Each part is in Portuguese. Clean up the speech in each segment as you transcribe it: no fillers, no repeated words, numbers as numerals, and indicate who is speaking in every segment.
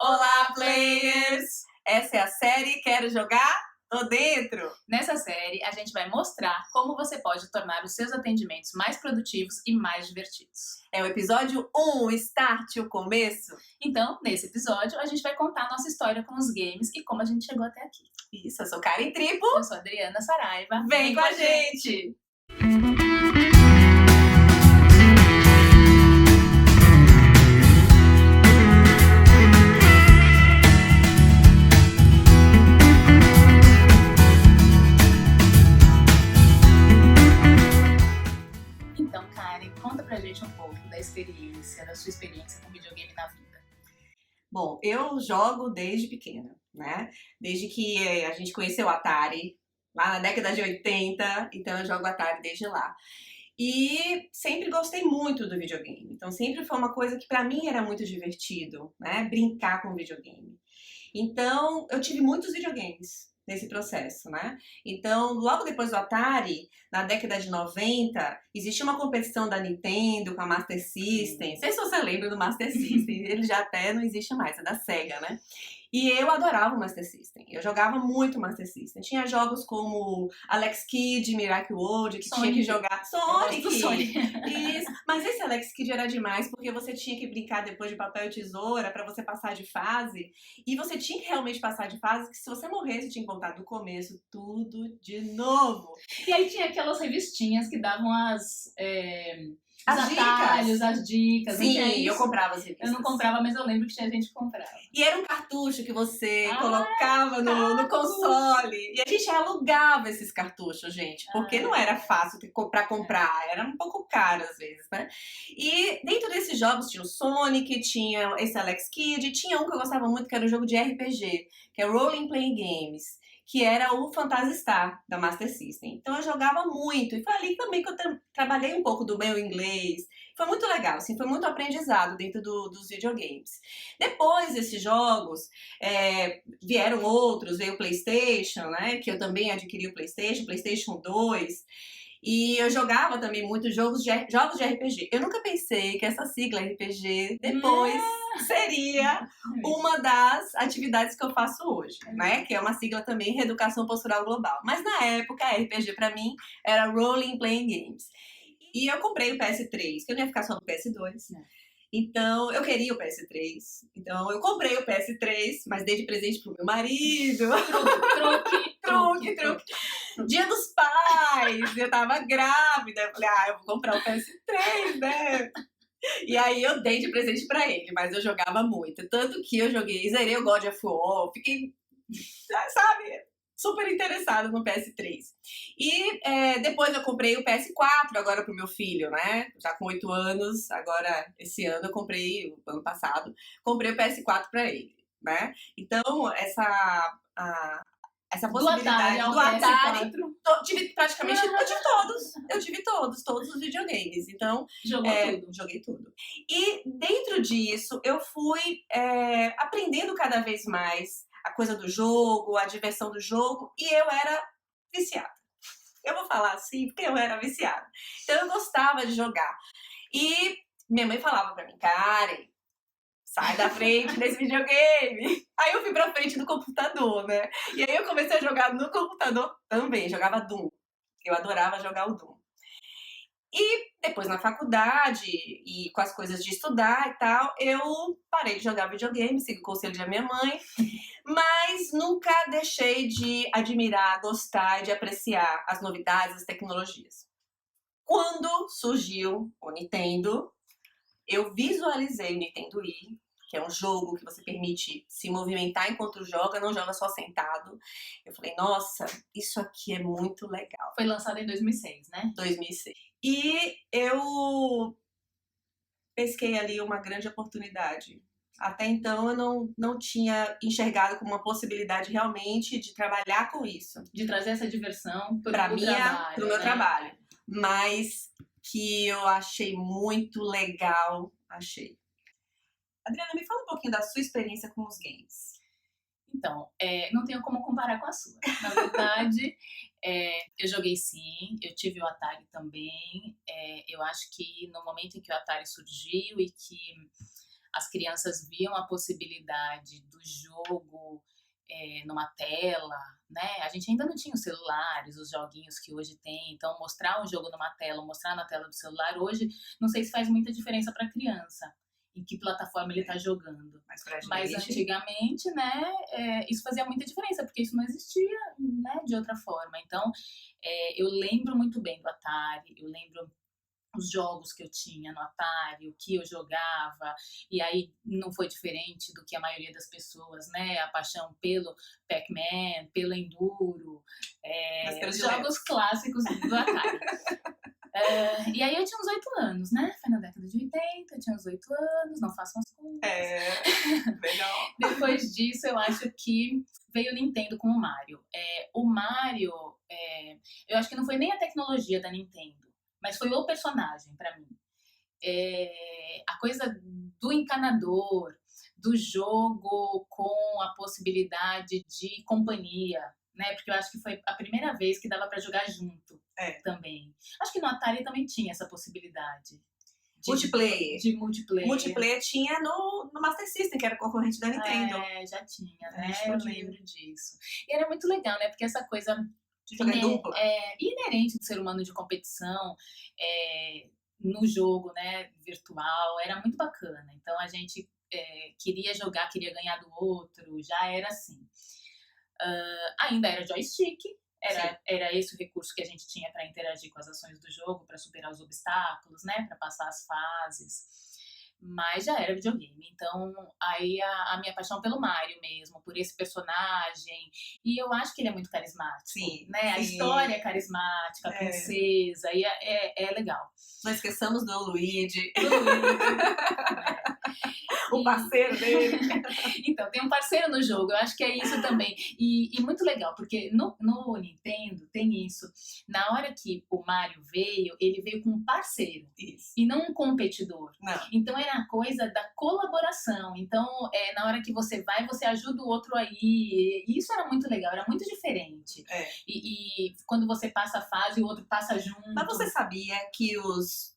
Speaker 1: Olá, players! Essa é a série Quero Jogar? Tô dentro!
Speaker 2: Nessa série, a gente vai mostrar como você pode tornar os seus atendimentos mais produtivos e mais divertidos.
Speaker 1: É o episódio 1, Start, o começo.
Speaker 2: Então, nesse episódio, a gente vai contar nossa história com os games e como a gente chegou até aqui.
Speaker 1: Isso, eu sou Karen Tripo.
Speaker 2: Eu sou a Adriana Saraiva.
Speaker 1: Vem com a gente!
Speaker 2: Então, Karen, conta pra gente um pouco da sua experiência com videogame na vida.
Speaker 1: Bom, eu jogo desde pequena, né? Desde que a gente conheceu o Atari, lá na década de 80, então eu jogo Atari desde lá. E sempre gostei muito do videogame, então sempre foi uma coisa que pra mim era muito divertido, né? Brincar com videogame. Então eu tive muitos videogames nesse processo, né? Então, logo depois do Atari, na década de 90, existia uma competição da Nintendo com a Master System. Não sei se você lembra do Master System, ele já até não existe mais, é da Sega, né? E eu adorava o Master System, eu jogava muito Master System. Tinha jogos como Alex Kidd, Miracle World, que tinha que jogar... Sonic! Isso. Mas esse Alex Kidd era demais, porque você tinha que brincar depois de papel e tesoura pra você passar de fase. E você tinha que realmente passar de fase, que se você morresse, tinha que voltar do começo, tudo de novo.
Speaker 2: E aí tinha aquelas revistinhas que davam os
Speaker 1: As
Speaker 2: atalhos,
Speaker 1: dicas.
Speaker 2: as dicas.
Speaker 1: Sim, eu comprava as revistas.
Speaker 2: Eu não comprava, mas eu lembro que tinha gente que comprava.
Speaker 1: E era um cartucho que você colocava no console. E a gente alugava esses cartuchos, gente. Porque não era fácil pra comprar. Era um pouco caro às vezes, né? E dentro desses jogos tinha o Sonic, tinha esse Alex Kidd. Tinha um que eu gostava muito, que era um jogo de RPG. Que é Role Playing Games. Que era o Phantasy Star, da Master System. Então eu jogava muito. E foi ali também que eu trabalhei um pouco do meu inglês. Foi muito legal, assim, foi muito aprendizado dentro dos videogames. Depois desses jogos, vieram outros, veio o PlayStation, né? Que eu também adquiri o PlayStation 2. E eu jogava também muitos jogos de RPG. Eu nunca pensei que essa sigla RPG depois seria uma das atividades que eu faço hoje, né? Que é uma sigla também, Reeducação Postural Global. Mas na época, RPG pra mim era Role Playing Games. E eu comprei o PS3, que eu não ia ficar só no PS2. Então, eu queria o PS3. Então, eu comprei o PS3, mas dei de presente pro meu marido. Truque. Dia dos Pais, eu tava grávida. Eu falei, eu vou comprar o PS3, né? E aí eu dei de presente pra ele, mas eu jogava muito. Tanto que eu zerei o God of War, fiquei, sabe, super interessada no PS3. E depois eu comprei o PS4 agora pro meu filho, né? Já com 8 anos, agora esse ano eu comprei, o ano passado, comprei o PS4 pra ele, né? Então, essa possibilidade
Speaker 2: do Atari,
Speaker 1: eu tive todos os videogames. Então, joguei tudo. E dentro disso, eu fui aprendendo cada vez mais a coisa do jogo, a diversão do jogo, e eu era viciada. Eu vou falar assim porque eu era viciada. Então eu gostava de jogar. E minha mãe falava pra mim, Karen, sai da frente desse videogame. Aí eu fui pra frente do computador, né? E aí eu comecei a jogar no computador também, jogava Doom. Eu adorava jogar o Doom. E depois na faculdade e com as coisas de estudar e tal, eu parei de jogar videogame, segui o conselho da minha mãe, mas nunca deixei de admirar, gostar e de apreciar as novidades, as tecnologias. Quando surgiu o Nintendo, eu visualizei o Nintendo Wii, que é um jogo que você permite se movimentar enquanto joga, não joga só sentado. Eu falei, nossa, isso aqui é muito legal.
Speaker 2: Foi lançado em 2006, né?
Speaker 1: 2006. E eu pesquei ali uma grande oportunidade. Até então eu não tinha enxergado como uma possibilidade realmente de trabalhar com isso.
Speaker 2: De trazer essa diversão
Speaker 1: para o meu trabalho. Mas que eu achei muito legal, achei. Adriana, me fala um pouquinho da sua experiência com os games.
Speaker 2: Então, não tenho como comparar com a sua. Na verdade, eu joguei sim, eu tive o Atari também. Eu acho que no momento em que o Atari surgiu e que as crianças viam a possibilidade do jogo numa tela, né? A gente ainda não tinha os celulares, os joguinhos que hoje tem, então mostrar um jogo numa tela, mostrar na tela do celular hoje, não sei se faz muita diferença para a criança, em que plataforma ele está jogando. Mas antigamente, né, isso fazia muita diferença, porque isso não existia, né, de outra forma. Então, eu lembro muito bem do Atari, eu lembro os jogos que eu tinha no Atari, o que eu jogava, e aí não foi diferente do que a maioria das pessoas, né? A paixão pelo Pac-Man, pelo Enduro, jogos clásicos do Atari. E aí eu tinha uns 8 anos, né? Foi na década de 80, eu tinha uns 8 anos, não façam as contas.
Speaker 1: Legal.
Speaker 2: Depois disso, eu acho que veio o Nintendo com o Mario. O Mario, eu acho que não foi nem a tecnologia da Nintendo, mas foi o personagem pra mim. A coisa do encanador, do jogo com a possibilidade de companhia, né? Porque eu acho que foi a primeira vez que dava pra jogar junto também. Acho que no Atari também tinha essa possibilidade.
Speaker 1: Multiplayer.
Speaker 2: De multiplayer.
Speaker 1: Multiplayer tinha no Master System, que era concorrente da Nintendo.
Speaker 2: Já tinha, né? Eu lembro disso. E era muito legal, né? Porque essa coisa
Speaker 1: dupla.
Speaker 2: Inerente do ser humano de competição no jogo, né, virtual, era muito bacana. Então a gente queria jogar, queria ganhar do outro, já era assim. Ainda era joystick, era esse o recurso que a gente tinha para interagir com as ações do jogo, para superar os obstáculos, né, para passar as fases. Mas já era videogame, então aí a minha paixão pelo Mario mesmo, por esse personagem, e eu acho que ele é muito carismático,
Speaker 1: sim,
Speaker 2: né? A história é carismática, a princesa, e é legal.
Speaker 1: Não esqueçamos do Luigi.
Speaker 2: O
Speaker 1: parceiro dele.
Speaker 2: Então, tem um parceiro no jogo, eu acho que é isso também. E muito legal, porque no Nintendo tem isso. Na hora que o Mario veio, ele veio com um parceiro.
Speaker 1: Isso.
Speaker 2: E não um competidor.
Speaker 1: Não.
Speaker 2: Então, era a coisa da colaboração. Então, na hora que você vai, você ajuda o outro aí. E isso era muito legal, era muito diferente. E quando você passa a fase, o outro passa junto.
Speaker 1: Mas você sabia que os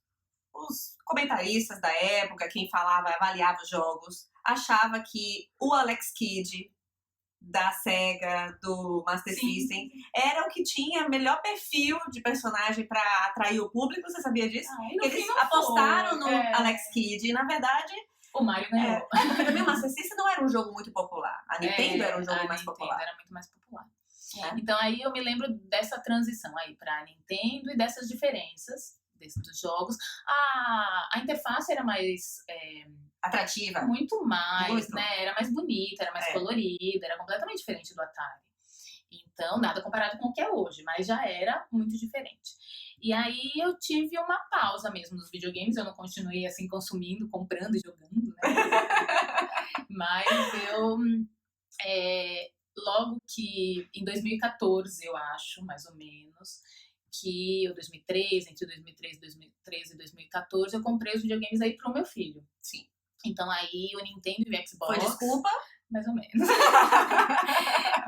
Speaker 1: comentaristas da época, quem falava, avaliava os jogos, achava que o Alex Kidd da Sega, do Master System, era o que tinha melhor perfil de personagem pra atrair o público. Você sabia disso? Eles apostaram no Alex Kidd e, na verdade,
Speaker 2: o Mario ganhou.
Speaker 1: Porque também o Master System não era um jogo muito popular. A Nintendo era um jogo mais popular.
Speaker 2: Era muito mais popular. Então aí eu me lembro dessa transição aí pra Nintendo e dessas diferenças dos jogos. A interface era mais
Speaker 1: atrativa,
Speaker 2: muito mais, né? Era mais bonita, era mais colorida, era completamente diferente do Atari. Então, nada comparado com o que é hoje, mas já era muito diferente. E aí eu tive uma pausa mesmo nos videogames, eu não continuei assim consumindo, comprando e jogando, né? Mas eu logo que em 2014, eu acho, mais ou menos, que 2013, entre 2013 e 2014, eu comprei os videogames aí pro meu filho.
Speaker 1: Sim.
Speaker 2: Então aí o Nintendo e o Xbox...
Speaker 1: Foi desculpa?
Speaker 2: Mais ou menos.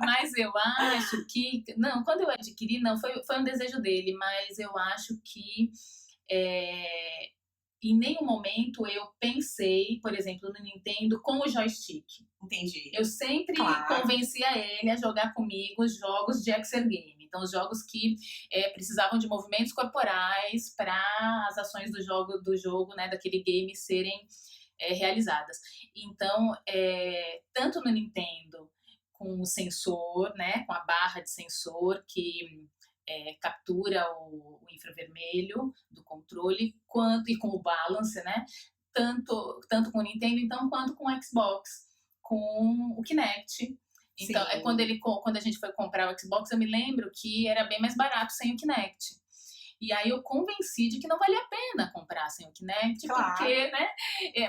Speaker 2: Mas eu acho que... Não, quando eu adquiri, não, foi um desejo dele, mas eu acho que em nenhum momento eu pensei, por exemplo, no Nintendo com o joystick.
Speaker 1: Entendi.
Speaker 2: Eu sempre convencia ele a jogar comigo os jogos de Exergame. Então, os jogos que precisavam de movimentos corporais para as ações do jogo, né, daquele game serem realizadas. Então, tanto no Nintendo, com o sensor, né, com a barra de sensor que captura o infravermelho do controle, e com o balance, né, tanto com o Nintendo, então, quanto com o Xbox, com o Kinect. Então, quando a gente foi comprar o Xbox, eu me lembro que era bem mais barato sem o Kinect. E aí eu convenci de que não valia a pena comprar sem o Kinect, porque, né?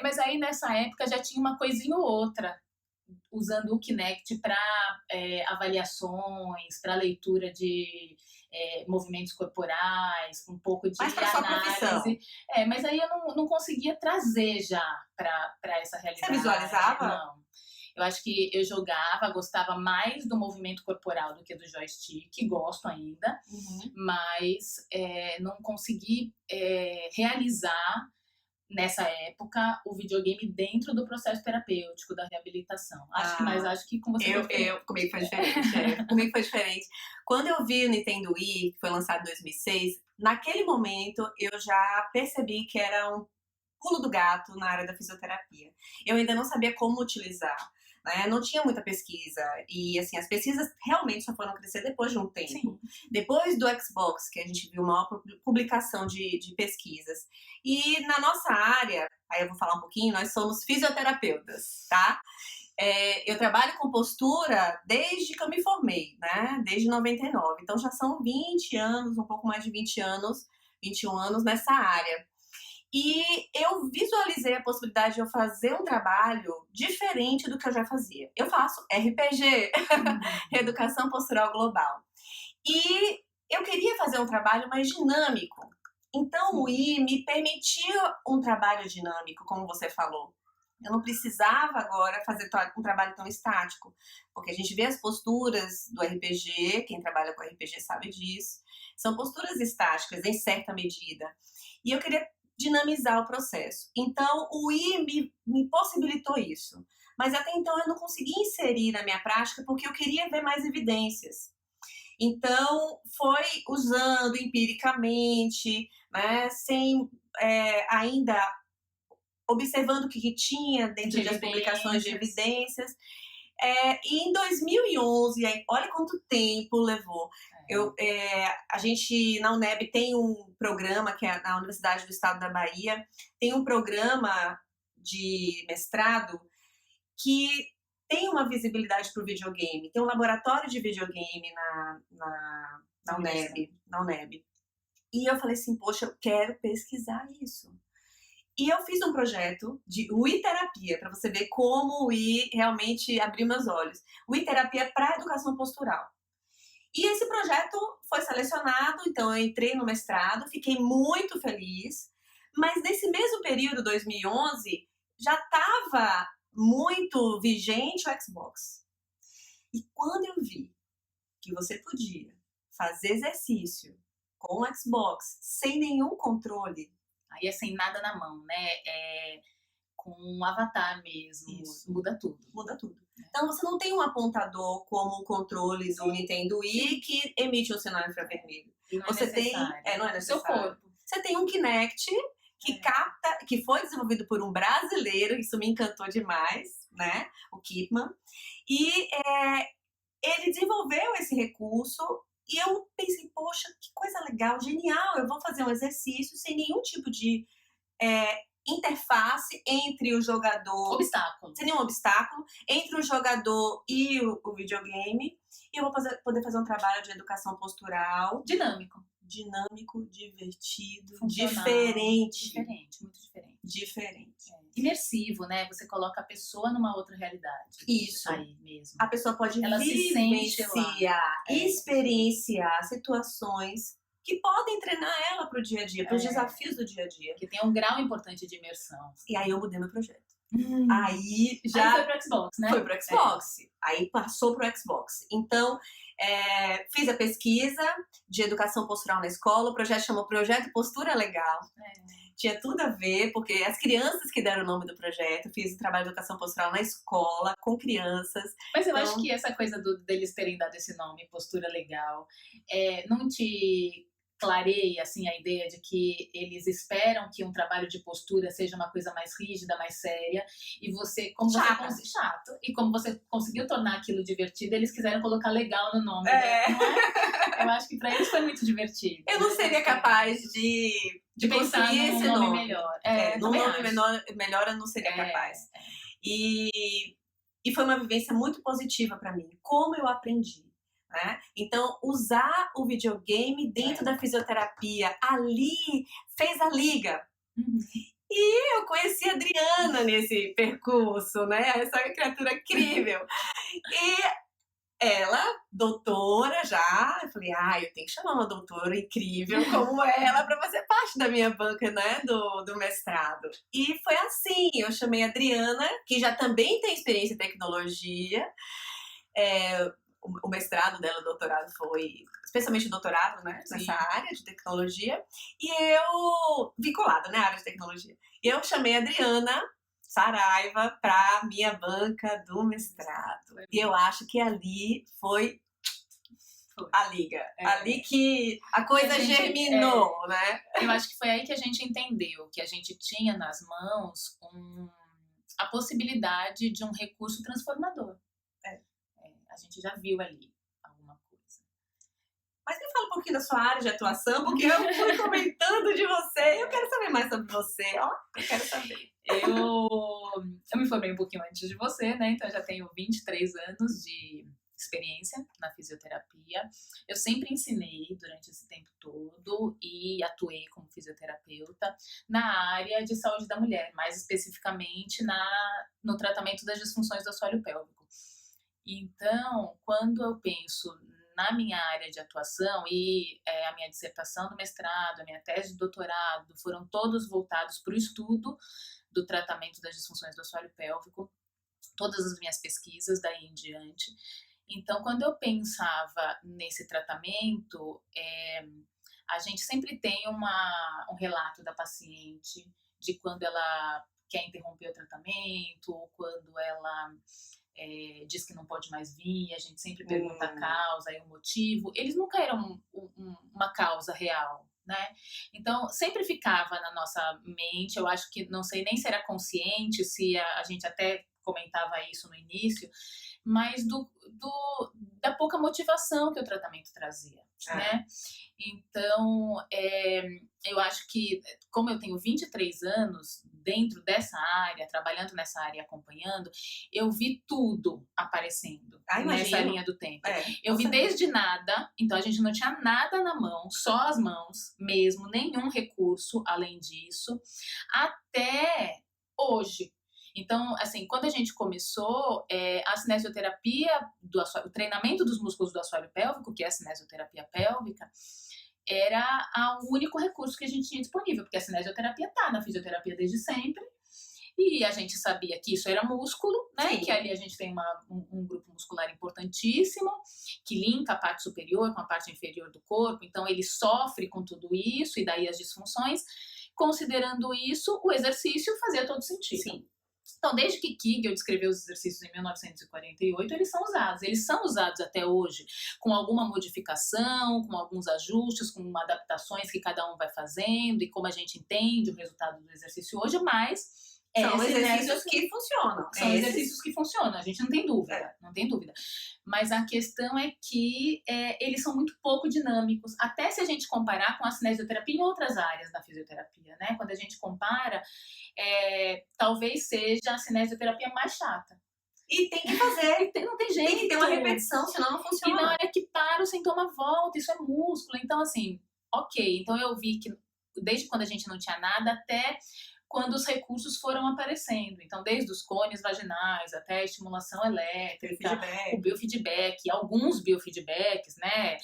Speaker 2: Mas aí nessa época já tinha uma coisinha ou outra usando o Kinect para avaliações, para leitura de movimentos corporais, um pouco de análise. Mas aí eu não conseguia trazer já para essa realidade.
Speaker 1: Você visualizava?
Speaker 2: Não. Eu acho que eu jogava, gostava mais do movimento corporal do que do joystick, gosto ainda, mas não consegui realizar nessa época, o videogame dentro do processo terapêutico da reabilitação. Acho que com você
Speaker 1: comigo foi diferente. Comigo foi diferente. Quando eu vi o Nintendo Wii, que foi lançado em 2006, naquele momento eu já percebi que era um pulo do gato na área da fisioterapia. Eu ainda não sabia como utilizar, né? Não tinha muita pesquisa. E, assim, as pesquisas realmente só foram crescer depois de um tempo.
Speaker 2: Sim.
Speaker 1: Depois do Xbox, que a gente viu maior publicação de pesquisas. E na nossa área, aí eu vou falar um pouquinho, nós somos fisioterapeutas, tá? Eu trabalho com postura desde que eu me formei, né? Desde 99. Então já são 20 anos, um pouco mais de 20 anos, 21 anos nessa área. E eu visualizei a possibilidade de eu fazer um trabalho diferente do que eu já fazia. Eu faço RPG, Reeducação Postural Global. E eu queria fazer um trabalho mais dinâmico. Então o I me permitia um trabalho dinâmico, como você falou. Eu não precisava agora fazer um trabalho tão estático, porque a gente vê as posturas do RPG, quem trabalha com RPG sabe disso, são posturas estáticas em certa medida. E eu queria dinamizar o processo. Então, o I me possibilitou isso. Mas até então eu não conseguia inserir na minha prática porque eu queria ver mais evidências. Então, foi usando empiricamente, né, sem ainda observando o que tinha dentro das publicações de evidências. E em 2011, olha quanto tempo levou. A gente, na UNEB, tem um programa, que é na Universidade do Estado da Bahia, tem um programa de mestrado que tem uma visibilidade para o videogame. Tem um laboratório de videogame na UNEB. E eu falei assim, poxa, eu quero pesquisar isso. E eu fiz um projeto de Wii-terapia, para você ver como o Wii realmente abriu meus olhos. Wii-terapia para educação postural. E esse projeto foi selecionado, então eu entrei no mestrado, fiquei muito feliz. Mas nesse mesmo período, 2011, já estava muito vigente o Xbox. E quando eu vi que você podia fazer exercício com o Xbox sem nenhum controle,
Speaker 2: aí é sem nada na mão, né? Com um avatar mesmo. Isso. Muda tudo.
Speaker 1: Muda tudo. Então você não tem um apontador como o controle do Nintendo Wii que emite um sinal infravermelho.
Speaker 2: Não é necessário.
Speaker 1: Não é necessário.
Speaker 2: Seu corpo.
Speaker 1: Você tem um Kinect que capta, que foi desenvolvido por um brasileiro, isso me encantou demais, né? O Kipman. E ele desenvolveu esse recurso. E eu pensei, poxa, que coisa legal, genial, eu vou fazer um exercício sem nenhum tipo de interface entre o jogador...
Speaker 2: Obstáculo.
Speaker 1: Sem nenhum obstáculo, entre o jogador e o videogame. E eu vou poder fazer um trabalho de educação postural.
Speaker 2: Dinâmico,
Speaker 1: divertido,
Speaker 2: funcional,
Speaker 1: diferente,
Speaker 2: muito diferente.
Speaker 1: Diferente.
Speaker 2: Imersivo, né? Você coloca a pessoa numa outra realidade.
Speaker 1: Isso.
Speaker 2: Aí mesmo.
Speaker 1: A pessoa pode
Speaker 2: Ela
Speaker 1: vivenciar, experienciar situações que podem treinar ela para o dia a dia, para os desafios do dia a dia.
Speaker 2: Que tem um grau importante de imersão.
Speaker 1: E aí eu mudei meu projeto.
Speaker 2: Aí foi pro Xbox, né?
Speaker 1: Foi pro Xbox. Aí passou pro Xbox. Então, fiz a pesquisa de educação postural na escola. O projeto chamou Projeto Postura Legal. Tinha tudo a ver, porque as crianças que deram o nome do projeto, fiz o trabalho de educação postural na escola, com crianças.
Speaker 2: Mas eu acho que essa coisa deles terem dado esse nome, Postura Legal, não te clareia assim, a ideia de que eles esperam que um trabalho de postura seja uma coisa mais rígida, mais séria, e você, chato, e como você conseguiu tornar aquilo divertido, eles quiseram colocar legal no nome, né? Não é? Eu acho que pra eles foi muito divertido.
Speaker 1: Eu não seria capaz de
Speaker 2: pensar num nome melhor.
Speaker 1: Num nome melhor eu não seria capaz. E foi uma vivência muito positiva pra mim. Como eu aprendi. Né? Então, usar o videogame dentro da fisioterapia ali fez a liga. E eu conheci a Adriana nesse percurso, né? Essa criatura incrível. E ela, doutora já, eu falei, eu tenho que chamar uma doutora incrível como ela para fazer parte da minha banca, né, do mestrado. E foi assim, eu chamei a Adriana, que já também tem experiência em tecnologia. O mestrado dela, o doutorado foi especialmente doutorado, né,
Speaker 2: Sim.
Speaker 1: nessa área de tecnologia, e eu, vinculada, né, à área de tecnologia, e eu chamei a Adriana Saraiva para minha banca do mestrado. E eu acho que ali foi a liga. Ali que a coisa germinou, né?
Speaker 2: Eu acho que foi aí que a gente entendeu que a gente tinha nas mãos a possibilidade de um recurso transformador. A gente já viu ali alguma coisa.
Speaker 1: Mas me fala um pouquinho da sua área de atuação, porque eu fui comentando de você. Eu quero saber mais sobre você. Eu quero saber.
Speaker 2: Eu me formei um pouquinho antes de você, né? Então eu já tenho 23 anos de experiência na fisioterapia. Eu sempre ensinei durante esse tempo todo e atuei como fisioterapeuta na área de saúde da mulher, mais especificamente no tratamento das disfunções do assoalho pélvico. Então, quando eu penso na minha área de atuação e a minha dissertação do mestrado, a minha tese de doutorado, foram todos voltados para o estudo do tratamento das disfunções do assoalho pélvico, todas as minhas pesquisas daí em diante. Então, quando eu pensava nesse tratamento, a gente sempre tem um relato da paciente de quando ela quer interromper o tratamento, ou quando ela diz que não pode mais vir, a gente sempre pergunta a causa e o motivo. Eles nunca eram uma causa real, né? Então, sempre ficava na nossa mente, eu acho que, não sei nem se era consciente, se a gente até comentava isso no início, mas da pouca motivação que o tratamento trazia, né? Então, eu acho que, como eu tenho 23 anos dentro dessa área, trabalhando nessa área e acompanhando, eu vi tudo aparecendo nessa linha do tempo. Eu vi desde nada, então a gente não tinha nada na mão, só as mãos mesmo, nenhum recurso além disso, até hoje. Então, assim, quando a gente começou, a cinesioterapia, o treinamento dos músculos do assoalho pélvico, que é a cinesioterapia pélvica, era o único recurso que a gente tinha disponível, porque a cinesioterapia está na fisioterapia desde sempre, e a gente sabia que isso era músculo, né? Sim. Que ali a gente tem um grupo muscular importantíssimo, que linka a parte superior com a parte inferior do corpo, então ele sofre com tudo isso, e daí as disfunções. Considerando isso, o exercício fazia todo sentido. Sim. Então, desde que Kegel descreveu os exercícios em 1948, eles são usados. Eles são usados até hoje, com alguma modificação, com alguns ajustes, com adaptações que cada um vai fazendo e como a gente entende o resultado do exercício hoje, mas
Speaker 1: são exercícios que funcionam.
Speaker 2: São exercícios que funcionam, a gente não tem dúvida, não tem dúvida. Mas a questão é que eles são muito pouco dinâmicos, até se a gente comparar com a cinesioterapia em outras áreas da fisioterapia, né? Quando a gente compara, talvez seja a cinesioterapia mais chata.
Speaker 1: E tem que fazer.
Speaker 2: Não tem jeito.
Speaker 1: Tem que ter uma repetição, senão não funciona.
Speaker 2: E na hora que para, o sintoma volta, isso é músculo. Então, assim, ok. Então eu vi que desde quando a gente não tinha nada até quando os recursos foram aparecendo. Então, desde os cones vaginais até a estimulação elétrica, o biofeedback, alguns biofeedbacks, né?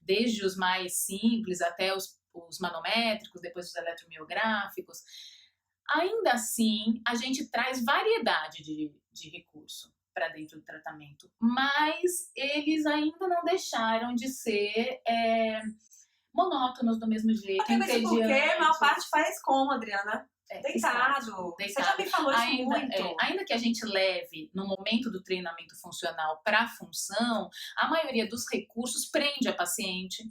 Speaker 2: Desde os mais simples até os manométricos, depois os eletromiográficos. Ainda assim, a gente traz variedade de recurso para dentro do tratamento, mas eles ainda não deixaram de ser monótonos do mesmo jeito.
Speaker 1: Até mesmo porque a maior parte faz como, Adriana? Deitado. Você já me falou isso muito.
Speaker 2: Ainda que a gente leve no momento do treinamento funcional para a função, a maioria dos recursos prende a paciente.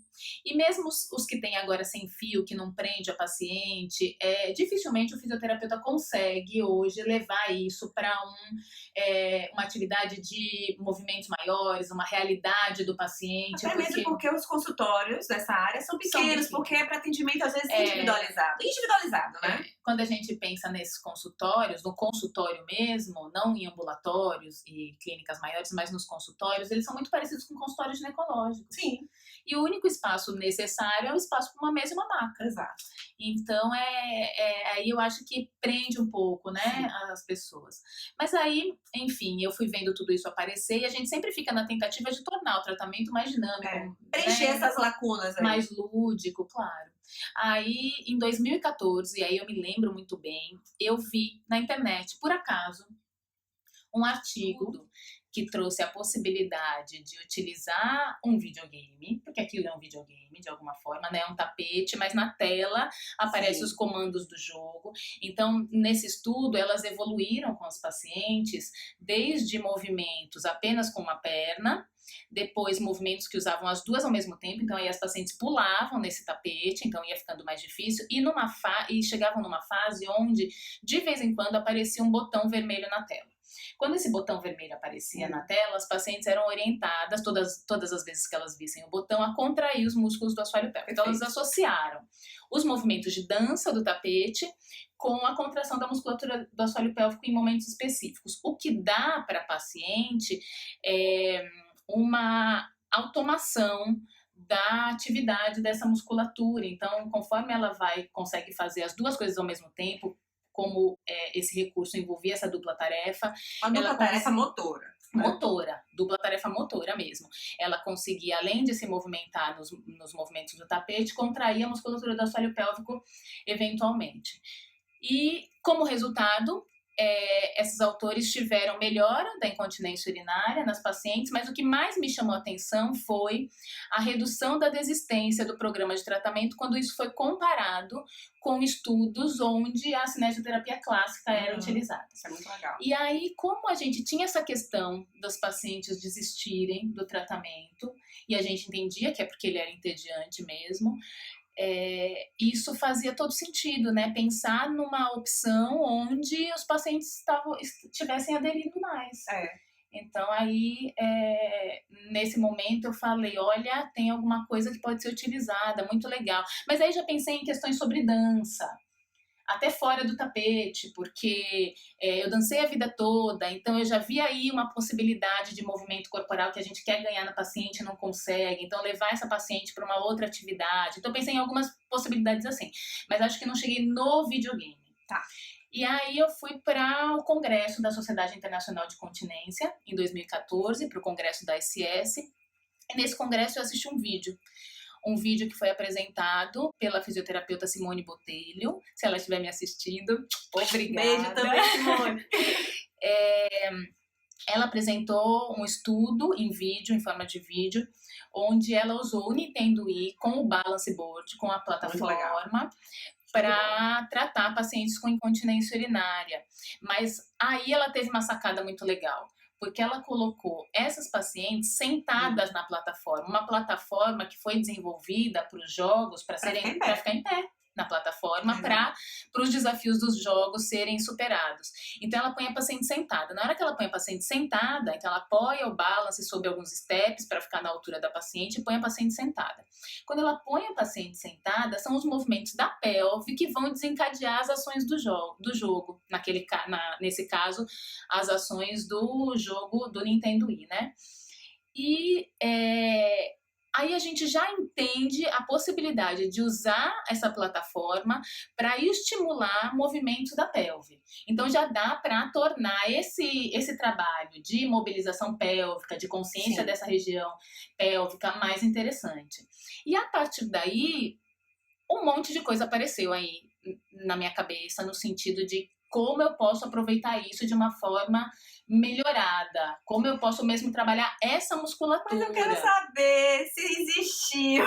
Speaker 2: E mesmo os que tem agora sem fio, que não prende a paciente, dificilmente o fisioterapeuta consegue hoje levar isso para uma atividade de movimentos maiores, uma realidade do paciente.
Speaker 1: Até mesmo porque os consultórios dessa área são pequenos, porque é para atendimento às vezes individualizado. Individualizado, né?
Speaker 2: Quando a gente pensa nesses consultórios, no consultório mesmo, não em ambulatórios e clínicas maiores, mas nos consultórios, eles são muito parecidos com consultórios ginecológicos.
Speaker 1: Sim.
Speaker 2: E o único espaço necessário é o espaço para uma mesa e uma maca.
Speaker 1: Exato.
Speaker 2: Então, aí eu acho que prende um pouco, né, sim, as pessoas. Mas aí, enfim, eu fui vendo tudo isso aparecer e a gente sempre fica na tentativa de tornar o tratamento mais dinâmico.
Speaker 1: Preencher essas lacunas aí.
Speaker 2: Mais lúdico, claro. Aí, em 2014, e aí eu me lembro muito bem, eu vi na internet, por acaso, um artigo que trouxe a possibilidade de utilizar um videogame, porque aquilo é um videogame de alguma forma, né? É um tapete, mas na tela aparecem os comandos do jogo. Então, nesse estudo, elas evoluíram com os pacientes, desde movimentos apenas com uma perna, depois movimentos que usavam as duas ao mesmo tempo, então aí as pacientes pulavam nesse tapete, então ia ficando mais difícil, e chegavam numa fase onde, de vez em quando, aparecia um botão vermelho na tela. Quando esse botão vermelho aparecia na tela, as pacientes eram orientadas, todas as vezes que elas vissem o botão, a contrair os músculos do assoalho pélvico. Então, elas associaram os movimentos de dança do tapete com a contração da musculatura do assoalho pélvico em momentos específicos. O que dá para a paciente uma automação da atividade dessa musculatura. Então, conforme ela consegue fazer as duas coisas ao mesmo tempo, como esse recurso envolvia essa dupla tarefa.
Speaker 1: Uma dupla tarefa motora.
Speaker 2: Motora, dupla tarefa motora mesmo. Ela conseguia, além de se movimentar nos movimentos do tapete, contrair a musculatura do assoalho pélvico eventualmente. E, como resultado, esses autores tiveram melhora da incontinência urinária nas pacientes, mas o que mais me chamou a atenção foi a redução da desistência do programa de tratamento quando isso foi comparado com estudos onde a cinesioterapia clássica era utilizada.
Speaker 1: Isso é muito legal.
Speaker 2: E aí, como a gente tinha essa questão dos pacientes desistirem do tratamento, e a gente entendia que é porque ele era entediante mesmo, isso fazia todo sentido, né? Pensar numa opção onde os pacientes estivessem aderindo mais. Então, aí, nesse momento, eu falei, olha, tem alguma coisa que pode ser utilizada, muito legal. Mas aí já pensei em questões sobre dança, até fora do tapete, porque eu dancei a vida toda, então eu já vi aí uma possibilidade de movimento corporal que a gente quer ganhar na paciente e não consegue, então levar essa paciente para uma outra atividade. Então pensei em algumas possibilidades assim, mas acho que não cheguei no videogame.
Speaker 1: Tá.
Speaker 2: E aí eu fui para o congresso da Sociedade Internacional de Continência, em 2014, para o congresso da SS, e nesse congresso eu assisti um vídeo que foi apresentado pela fisioterapeuta Simone Botelho. Se ela estiver me assistindo, obrigada.
Speaker 1: Beijo também, Simone.
Speaker 2: Ela apresentou um estudo em forma de vídeo, onde ela usou o Nintendo Wii com o Balance Board, com a plataforma, para tratar pacientes com incontinência urinária. Mas aí ela teve uma sacada muito legal, porque ela colocou essas pacientes sentadas na plataforma, uma plataforma que foi desenvolvida para os jogos, para ficar em pé na plataforma, para os desafios dos jogos serem superados. Então, ela põe a paciente sentada. Na hora que ela põe a paciente sentada, então ela apoia o balance sobre alguns steps para ficar na altura da paciente e põe a paciente sentada. Quando ela põe a paciente sentada, são os movimentos da pelve que vão desencadear as ações do jogo. Nesse caso, as ações do jogo do Nintendo Wii, né? E aí a gente já entende a possibilidade de usar essa plataforma para estimular movimentos da pelve. Então já dá para tornar esse trabalho de mobilização pélvica, de consciência dessa região pélvica mais interessante. E a partir daí, um monte de coisa apareceu aí na minha cabeça, no sentido de como eu posso aproveitar isso de uma forma melhorada, como eu posso mesmo trabalhar essa musculatura.
Speaker 1: Mas eu quero saber se existiu.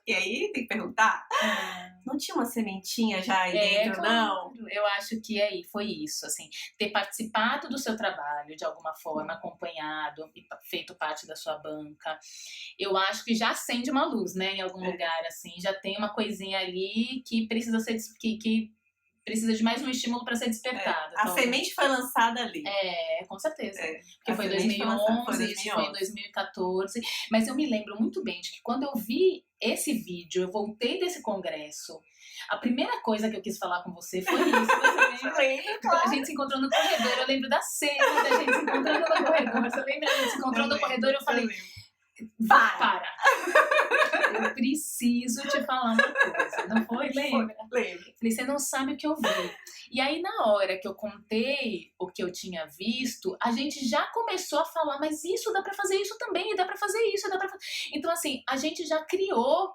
Speaker 1: E aí, tem que perguntar? Não tinha uma sementinha já aí dentro,
Speaker 2: claro. Não? Eu acho que foi isso, assim, ter participado do seu trabalho de alguma forma, acompanhado e feito parte da sua banca, eu acho que já acende uma luz, né, em algum lugar, assim, já tem uma coisinha ali que precisa ser, que precisa de mais um estímulo para ser despertado.
Speaker 1: A semente foi lançada ali.
Speaker 2: Com certeza. Porque foi em 2011, isso foi em 2014. Mas eu me lembro muito bem de que quando eu vi esse vídeo, eu voltei desse congresso, a primeira coisa que eu quis falar com você foi isso. Você lembra? Claro. A gente se encontrou no corredor, eu lembro da cena da gente se encontrando no corredor. Você lembra? A gente se encontrou no corredor e eu falei... Para! Eu preciso te falar uma coisa. Não foi? Lembra?
Speaker 1: Lembro.
Speaker 2: Falei, você não sabe o que eu vi. E aí, na hora que eu contei o que eu tinha visto, a gente já começou a falar, mas isso dá pra fazer isso também, e dá pra fazer isso, dá pra fazer... Então, assim, a gente já criou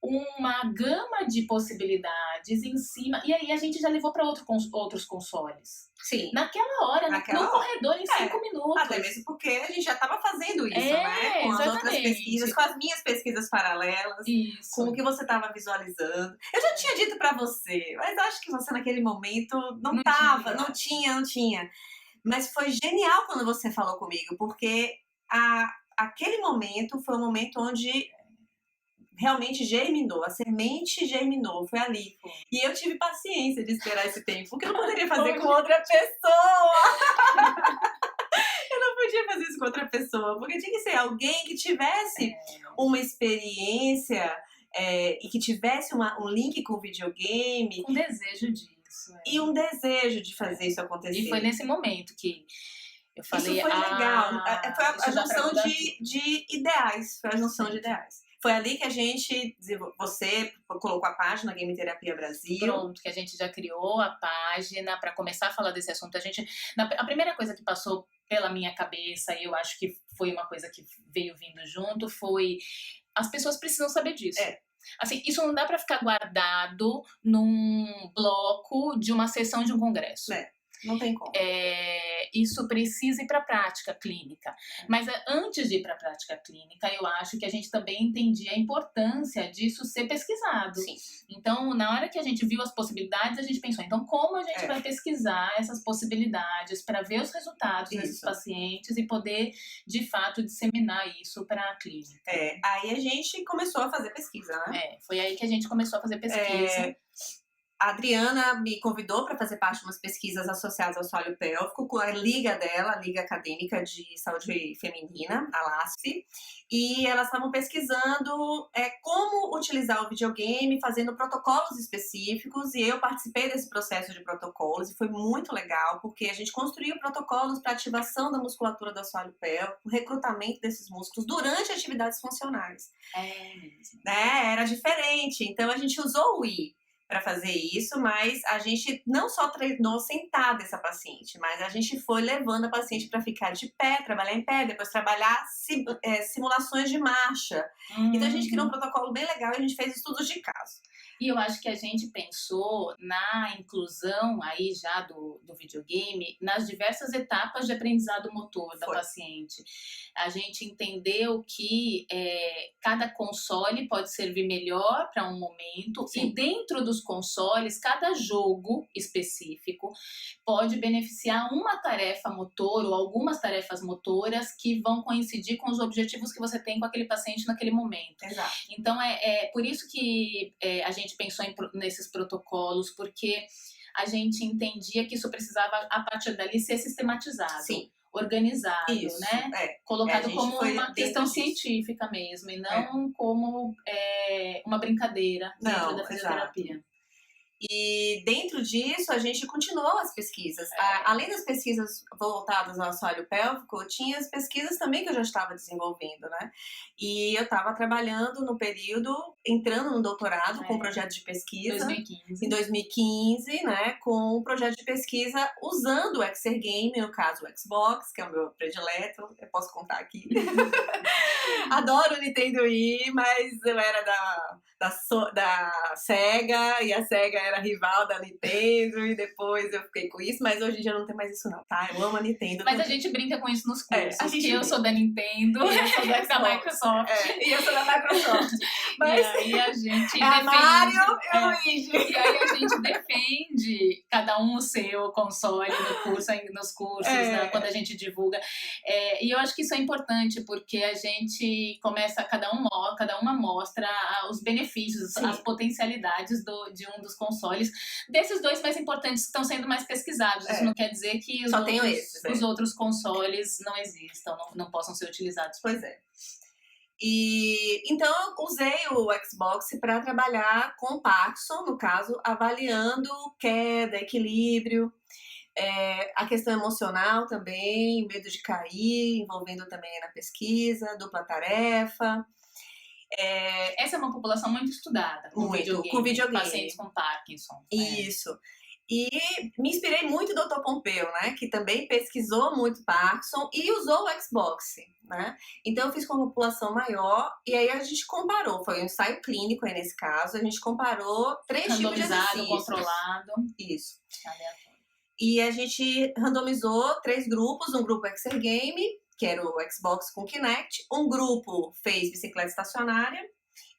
Speaker 2: uma gama de possibilidades em cima, e aí a gente já levou para outros consoles.
Speaker 1: Sim.
Speaker 2: Naquela hora, no corredor, em 5 minutos.
Speaker 1: Até mesmo porque a gente já estava fazendo isso, né? Com as outras pesquisas, com as minhas pesquisas paralelas, com o que você estava visualizando. Eu já tinha dito para você, mas acho que você naquele momento não tinha. Mas foi genial quando você falou comigo, porque aquele momento foi um momento onde realmente germinou, a semente germinou, foi ali. E eu tive paciência de esperar esse tempo, porque eu não poderia fazer com outra pessoa. Eu não podia fazer isso com outra pessoa, porque tinha que ser alguém que tivesse uma experiência e que tivesse um link com o videogame.
Speaker 2: Um desejo disso.
Speaker 1: E um desejo de fazer isso acontecer.
Speaker 2: E foi nesse momento que eu falei...
Speaker 1: Isso foi legal. Foi a junção de ideais. Foi a junção de ideais. Foi ali que a gente, você colocou a página Game Terapia Brasil.
Speaker 2: Pronto, que a gente já criou a página para começar a falar desse assunto. A primeira coisa que passou pela minha cabeça, e eu acho que foi uma coisa que veio vindo junto, foi as pessoas precisam saber disso. Assim, isso não dá para ficar guardado num bloco de uma sessão de um congresso.
Speaker 1: Não tem como.
Speaker 2: Isso precisa ir para a prática clínica. Mas antes de ir para a prática clínica, eu acho que a gente também entendia a importância disso ser pesquisado.
Speaker 1: Sim.
Speaker 2: Então, na hora que a gente viu as possibilidades, a gente pensou, então como a gente vai pesquisar essas possibilidades para ver os resultados desses pacientes e poder, de fato, disseminar isso para a clínica.
Speaker 1: Aí a gente começou a fazer pesquisa, né?
Speaker 2: Foi aí que a gente começou a fazer pesquisa.
Speaker 1: A Adriana me convidou para fazer parte de umas pesquisas associadas ao assoalho pélvico com a liga dela, a Liga Acadêmica de Saúde Feminina, a LASF, e elas estavam pesquisando como utilizar o videogame, fazendo protocolos específicos, e eu participei desse processo de protocolos, e foi muito legal, porque a gente construiu protocolos para ativação da musculatura do assoalho pélvico, recrutamento desses músculos durante atividades funcionais.
Speaker 2: Mesmo.
Speaker 1: Era diferente, então a gente usou o Wii para fazer isso, mas a gente não só treinou sentada essa paciente, mas a gente foi levando a paciente para ficar de pé, trabalhar em pé, depois trabalhar simulações de marcha. Então a gente criou um protocolo bem legal e a gente fez estudos de caso.
Speaker 2: E eu acho que a gente pensou na inclusão aí já do videogame nas diversas etapas de aprendizado motor da paciente. A gente entendeu que cada console pode servir melhor para um momento. E dentro dos consoles, cada jogo específico pode beneficiar uma tarefa motor ou algumas tarefas motoras que vão coincidir com os objetivos que você tem com aquele paciente naquele momento.
Speaker 1: Exato.
Speaker 2: Então, por isso que a gente pensou nesses protocolos, porque a gente entendia que isso precisava, a partir dali, ser sistematizado.
Speaker 1: Sim.
Speaker 2: Organizado,
Speaker 1: isso,
Speaker 2: né? Colocado como uma questão científica mesmo, e não como uma brincadeira dentro da fisioterapia.
Speaker 1: E dentro disso, a gente continuou as pesquisas. Além das pesquisas voltadas ao assoalho pélvico, tinha as pesquisas também que eu já estava desenvolvendo, né? E eu estava trabalhando no período, entrando no doutorado com um projeto de pesquisa.
Speaker 2: 2015.
Speaker 1: Em 2015, né? Com um projeto de pesquisa usando o Exergame, no caso o Xbox, que é o meu predileto, eu posso contar aqui. Adoro o Nintendo Wii, mas eu era da Sega, e a Sega era rival da Nintendo, e depois eu fiquei com isso, mas hoje em dia não tem mais isso não, tá? Eu amo a Nintendo.
Speaker 2: Mas a gente brinca com isso nos cursos,
Speaker 1: que
Speaker 2: eu sou da Nintendo, e eu sou da Microsoft.
Speaker 1: E eu sou da Microsoft.
Speaker 2: Mas, e aí a gente defende...
Speaker 1: a Mario e o Luigi.
Speaker 2: E aí a gente defende cada um o seu console nos cursos, né, quando a gente divulga. E eu acho que isso é importante, porque a gente começa, cada uma mostra os benefícios, as potencialidades de um dos consoles, desses dois mais importantes que estão sendo mais pesquisados. Isso não quer dizer que os outros consoles não existam, não possam ser utilizados.
Speaker 1: Pois é. E então eu usei o Xbox para trabalhar com Parkinson, no caso, avaliando queda, equilíbrio, a questão emocional também, medo de cair, envolvendo também na pesquisa, dupla tarefa.
Speaker 2: Essa é uma população muito estudada com videogame.
Speaker 1: Com videogame.
Speaker 2: Pacientes com Parkinson.
Speaker 1: Isso. E me inspirei muito no Dr. Pompeu, né? Que também pesquisou muito Parkinson e usou o Xbox, né? Então eu fiz com uma população maior e aí a gente comparou, foi um ensaio clínico aí nesse caso, a gente comparou 3 tipos de
Speaker 2: Randomizado,
Speaker 1: exercícios.
Speaker 2: controlado.
Speaker 1: Isso.
Speaker 2: Aleatório.
Speaker 1: E a gente randomizou 3 grupos, um grupo Exergame, que era o Xbox com Kinect, um grupo fez bicicleta estacionária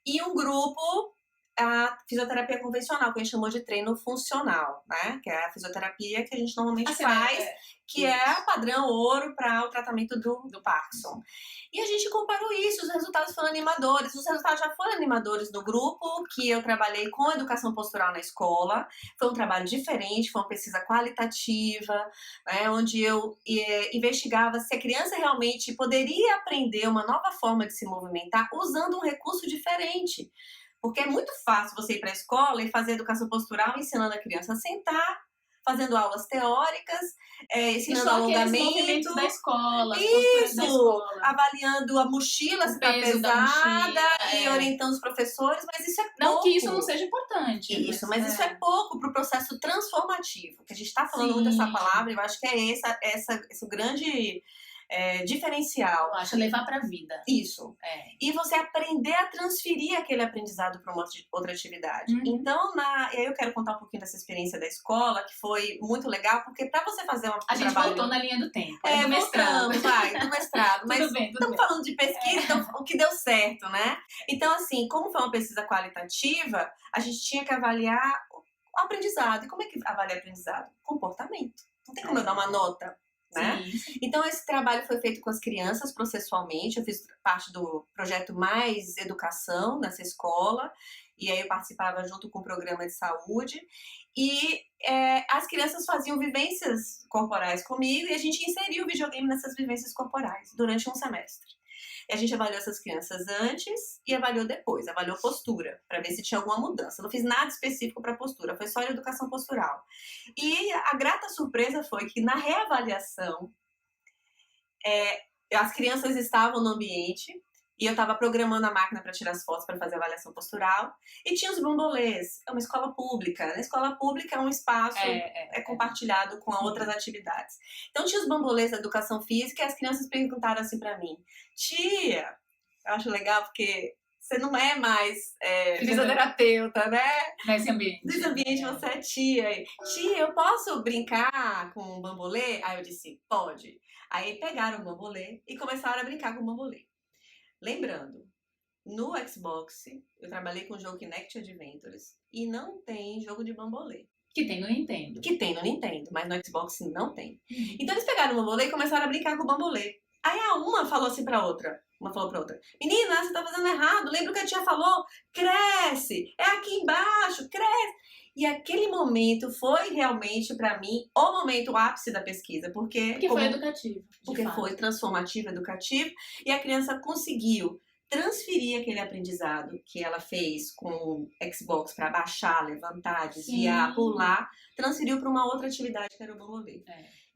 Speaker 1: e um grupo a fisioterapia convencional, que a gente chamou de treino funcional, né? Que é a fisioterapia que a gente normalmente faz, que é padrão ouro para o tratamento do Parkinson. E a gente comparou isso, os resultados foram animadores. Os resultados já foram animadores no grupo, que eu trabalhei com educação postural na escola. Foi um trabalho diferente, foi uma pesquisa qualitativa, né, onde eu investigava se a criança realmente poderia aprender uma nova forma de se movimentar usando um recurso diferente. Porque é muito fácil você ir para a escola e fazer educação postural ensinando a criança a sentar, fazendo aulas teóricas, ensinando alongamento.
Speaker 2: Da escola,
Speaker 1: isso,
Speaker 2: da escola.
Speaker 1: Avaliando a mochila, se está pesada e orientando os professores, mas isso é pouco.
Speaker 2: Não que isso não seja importante.
Speaker 1: Isso, mas isso é pouco para o processo transformativo, que a gente está falando muito dessa palavra, eu acho que é esse grande diferencial.
Speaker 2: Eu acho, levar para a vida.
Speaker 1: Isso. E você aprender a transferir aquele aprendizado para uma outra atividade. Então, e aí eu quero contar um pouquinho dessa experiência da escola, que foi muito legal, porque para você fazer
Speaker 2: a gente voltou na linha do tempo.
Speaker 1: Do mestrado. Do mestrado. Mas estamos falando de pesquisa, então o que deu certo, né? Então, assim, como foi uma pesquisa qualitativa, a gente tinha que avaliar o aprendizado. E como é que avalia aprendizado? Comportamento. Não tem como eu dar uma nota. Né?
Speaker 2: Sim.
Speaker 1: Então esse trabalho foi feito com as crianças processualmente, eu fiz parte do projeto Mais Educação nessa escola, e aí eu participava junto com o programa de saúde, e as crianças faziam vivências corporais comigo, e a gente inseriu o videogame nessas vivências corporais durante um semestre. E a gente avaliou essas crianças antes e avaliou depois, avaliou postura, para ver se tinha alguma mudança. Não fiz nada específico para postura, foi só educação postural. E a grata surpresa foi que na reavaliação, as crianças estavam no ambiente e eu estava programando a máquina para tirar as fotos para fazer a avaliação postural, e tinha os bambolês. É uma escola pública. Na escola pública é um espaço compartilhado com outras atividades. Então tinha os bambolês da educação física e as crianças perguntaram assim para mim: tia, eu acho legal porque você não é mais fisioterapeuta, né?
Speaker 2: Nesse ambiente.
Speaker 1: Nesse ambiente você é tia. Tia, eu posso brincar com o bambolê? Aí eu disse, pode. Aí pegaram o bambolê e começaram a brincar com o bambolê. Lembrando, no Xbox eu trabalhei com o jogo Kinect Adventures e não tem jogo de bambolê.
Speaker 2: Que tem no Nintendo.
Speaker 1: Que tem no Nintendo, mas no Xbox não tem. Então eles pegaram o bambolê e começaram a brincar com o bambolê. Aí a uma falou assim pra outra, menina, você tá fazendo errado, lembra o que a tia falou? Cresce, é aqui embaixo, cresce. E aquele momento foi realmente, pra mim, o momento ápice da pesquisa. Porque
Speaker 2: foi educativo.
Speaker 1: Porque foi transformativo, educativo, e a criança conseguiu transferir aquele aprendizado que ela fez com o Xbox para baixar, levantar, desviar, pular, transferiu para uma outra atividade que era o bambolê.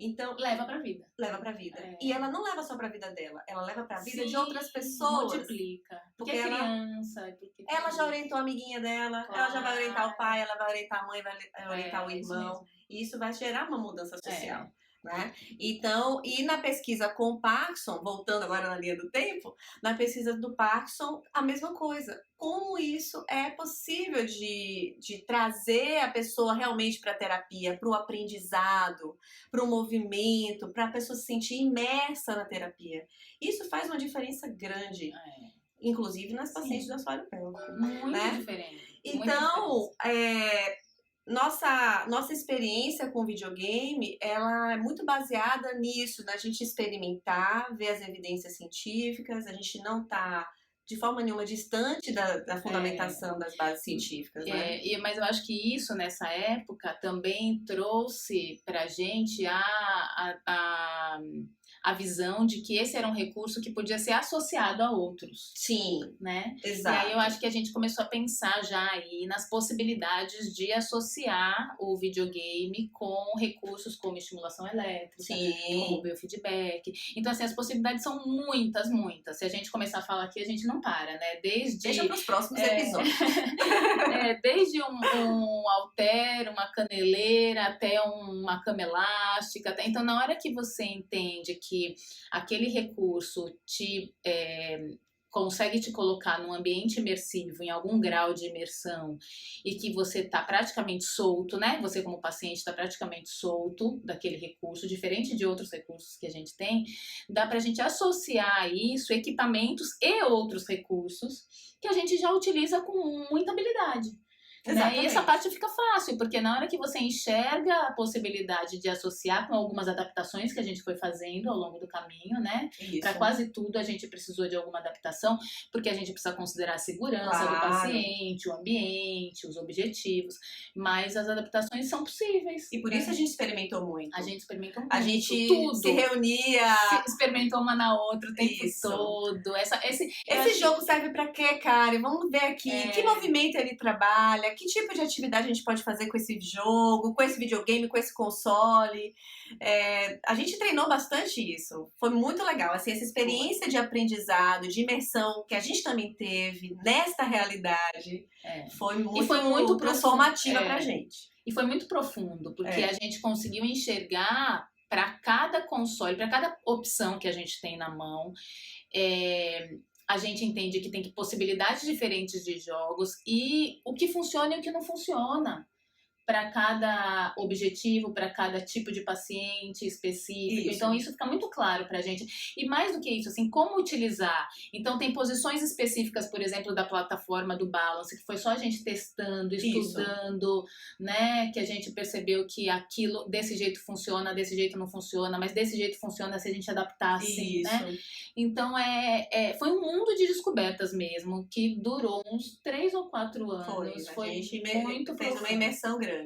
Speaker 1: Então,
Speaker 2: leva pra vida.
Speaker 1: Leva pra vida. E ela não leva só pra vida dela, ela leva pra vida de outras pessoas.
Speaker 2: Multiplica. Porque é criança.
Speaker 1: Ela já orientou a amiguinha dela, ela já vai orientar o pai, ela vai orientar a mãe, vai orientar o irmão. E isso vai gerar uma mudança social. Né? Então, e na pesquisa com o Parkinson, voltando agora na linha do tempo, na pesquisa do Parkinson, a mesma coisa. Como isso é possível de trazer a pessoa realmente para a terapia, para o aprendizado, para o movimento, para a pessoa se sentir imersa na terapia. Isso faz uma diferença grande. Inclusive nas pacientes do assoalho pélvico.
Speaker 2: Muito diferente.
Speaker 1: Então, nossa experiência com videogame, ela é muito baseada nisso, da gente experimentar, ver as evidências científicas, a gente não tá de forma nenhuma distante da fundamentação das bases científicas, né?
Speaker 2: Mas eu acho que isso, nessa época, também trouxe pra gente a visão de que esse era um recurso que podia ser associado a outros.
Speaker 1: Sim,
Speaker 2: né?
Speaker 1: exato.
Speaker 2: E aí eu acho que a gente começou a pensar já aí nas possibilidades de associar o videogame com recursos como estimulação elétrica, como biofeedback. Então, assim, as possibilidades são muitas, muitas. Se a gente começar a falar aqui, a gente não para, né?
Speaker 1: Deixa para os próximos episódios.
Speaker 2: Desde um halter, uma caneleira, até uma cama elástica. Então, na hora que você entende que aquele recurso consegue te colocar num ambiente imersivo, em algum grau de imersão, e que você está praticamente solto, né? Você como paciente está praticamente solto daquele recurso, diferente de outros recursos que a gente tem, dá para a gente associar a isso equipamentos e outros recursos que a gente já utiliza com muita habilidade. Né? E essa parte fica fácil, porque na hora que você enxerga a possibilidade de associar com algumas adaptações que a gente foi fazendo ao longo do caminho, né? Para quase tudo a gente precisou de alguma adaptação, porque a gente precisa considerar a segurança do paciente, o ambiente, os objetivos, mas as adaptações são possíveis.
Speaker 1: E por isso a gente experimentou muito.
Speaker 2: A gente experimentou muito.
Speaker 1: A gente
Speaker 2: tudo.
Speaker 1: Se reunia.
Speaker 2: Experimentou uma na outra o tempo todo.
Speaker 1: Esse jogo serve para quê, cara? Vamos ver aqui. Que movimento ele trabalha? Que tipo de atividade a gente pode fazer com esse jogo, com esse videogame, com esse console? A gente treinou bastante isso. Foi muito legal. Assim, essa experiência de aprendizado, de imersão que a gente também teve nesta realidade foi muito transformativa pra gente.
Speaker 2: E foi muito profundo, porque a gente conseguiu enxergar para cada console, para cada opção que a gente tem na mão, a gente entende que tem possibilidades diferentes de jogos e o que funciona e o que não funciona para cada objetivo, para cada tipo de paciente específico. Então, isso fica muito claro para a gente. E mais do que isso, assim, como utilizar. Então, tem posições específicas, por exemplo, da plataforma do Balance, que foi só a gente testando, estudando, né? Que a gente percebeu que aquilo desse jeito funciona, desse jeito não funciona, mas desse jeito funciona se a gente adaptar assim, né? Então, foi um mundo de descobertas mesmo, que durou uns 3 ou 4 anos.
Speaker 1: Foi a gente fez uma imersão grande.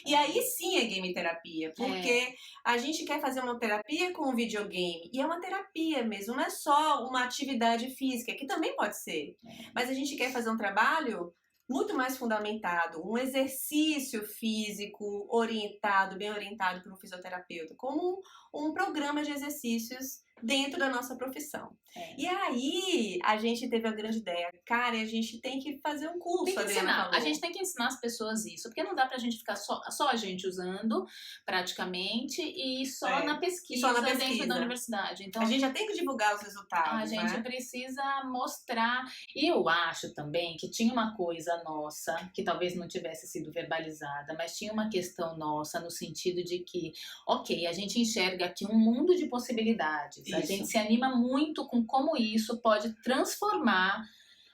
Speaker 1: E aí sim é game terapia, porque a gente quer fazer uma terapia com o videogame, e é uma terapia mesmo, não é só uma atividade física, que também pode ser, mas a gente quer fazer um trabalho muito mais fundamentado, um exercício físico orientado, bem orientado por um fisioterapeuta, como um programa de exercícios dentro da nossa profissão. E aí, a gente teve a grande ideia, cara, a gente tem que fazer um curso.
Speaker 2: Tem que ensinar. A gente tem que ensinar as pessoas isso, porque não dá pra gente ficar só a gente usando, praticamente, e só na pesquisa dentro da universidade. Então,
Speaker 1: a gente já tem que divulgar os resultados,
Speaker 2: a gente precisa mostrar. E eu acho também que tinha uma coisa nossa, que talvez não tivesse sido verbalizada, mas tinha uma questão nossa no sentido de que, ok, a gente enxerga aqui um mundo de possibilidades. A gente se anima muito com como isso pode transformar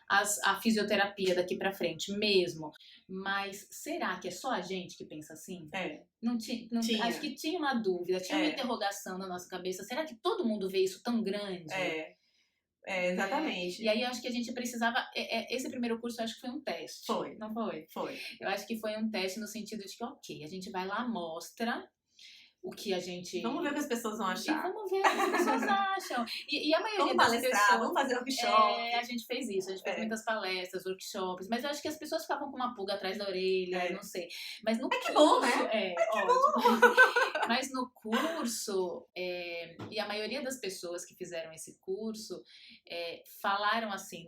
Speaker 2: a fisioterapia daqui pra frente mesmo. Mas será que é só a gente que pensa assim? Não tinha. Acho que tinha uma dúvida, tinha uma interrogação na nossa cabeça. Será que todo mundo vê isso tão grande?
Speaker 1: Exatamente.
Speaker 2: E aí eu acho que a gente precisava. Esse primeiro curso eu acho que foi um teste.
Speaker 1: Foi.
Speaker 2: Não foi?
Speaker 1: Foi.
Speaker 2: Eu acho que foi um teste no sentido de que, ok, a gente vai lá, mostra o que a gente...
Speaker 1: Vamos ver o que as pessoas vão achar.
Speaker 2: E vamos ver o que as pessoas acham. E a maioria
Speaker 1: vamos
Speaker 2: das
Speaker 1: palestrar,
Speaker 2: pessoas...
Speaker 1: Vamos fazer workshop.
Speaker 2: A gente fez isso, a gente fez muitas palestras, workshops, mas eu acho que as pessoas ficavam com uma pulga atrás da orelha, não sei. Mas no curso...
Speaker 1: que bom, né?
Speaker 2: Ótimo. Mas no curso, e a maioria das pessoas que fizeram esse curso falaram assim,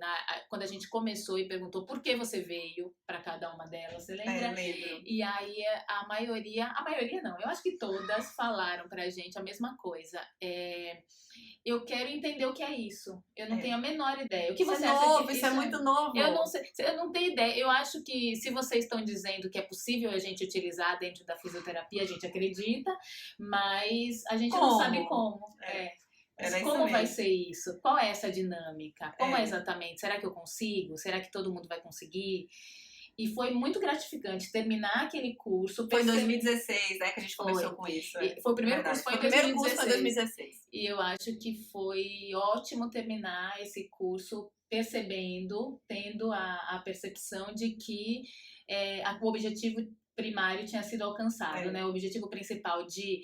Speaker 2: quando a gente começou e perguntou por que você veio para cada uma delas, você lembra?
Speaker 1: Lembro.
Speaker 2: E aí a maioria não, eu acho que todas falaram pra gente a mesma coisa. Eu quero entender o que é isso. Eu não tenho a menor ideia. O que você acha que
Speaker 1: isso é muito novo.
Speaker 2: Eu não sei, eu não tenho ideia. Eu acho que se vocês estão dizendo que é possível a gente utilizar dentro da fisioterapia, a gente acredita, mas a gente não sabe como. Como vai ser isso? Qual é essa dinâmica? Como é exatamente? Será que eu consigo? Será que todo mundo vai conseguir? E foi muito gratificante terminar aquele curso.
Speaker 1: Foi em 2016, né, que a gente começou com isso.
Speaker 2: Foi o primeiro curso, foi em 2016.
Speaker 1: O primeiro curso foi em 2016.
Speaker 2: E eu acho que foi ótimo terminar esse curso tendo a percepção de que o objetivo primário tinha sido alcançado, né? O objetivo principal de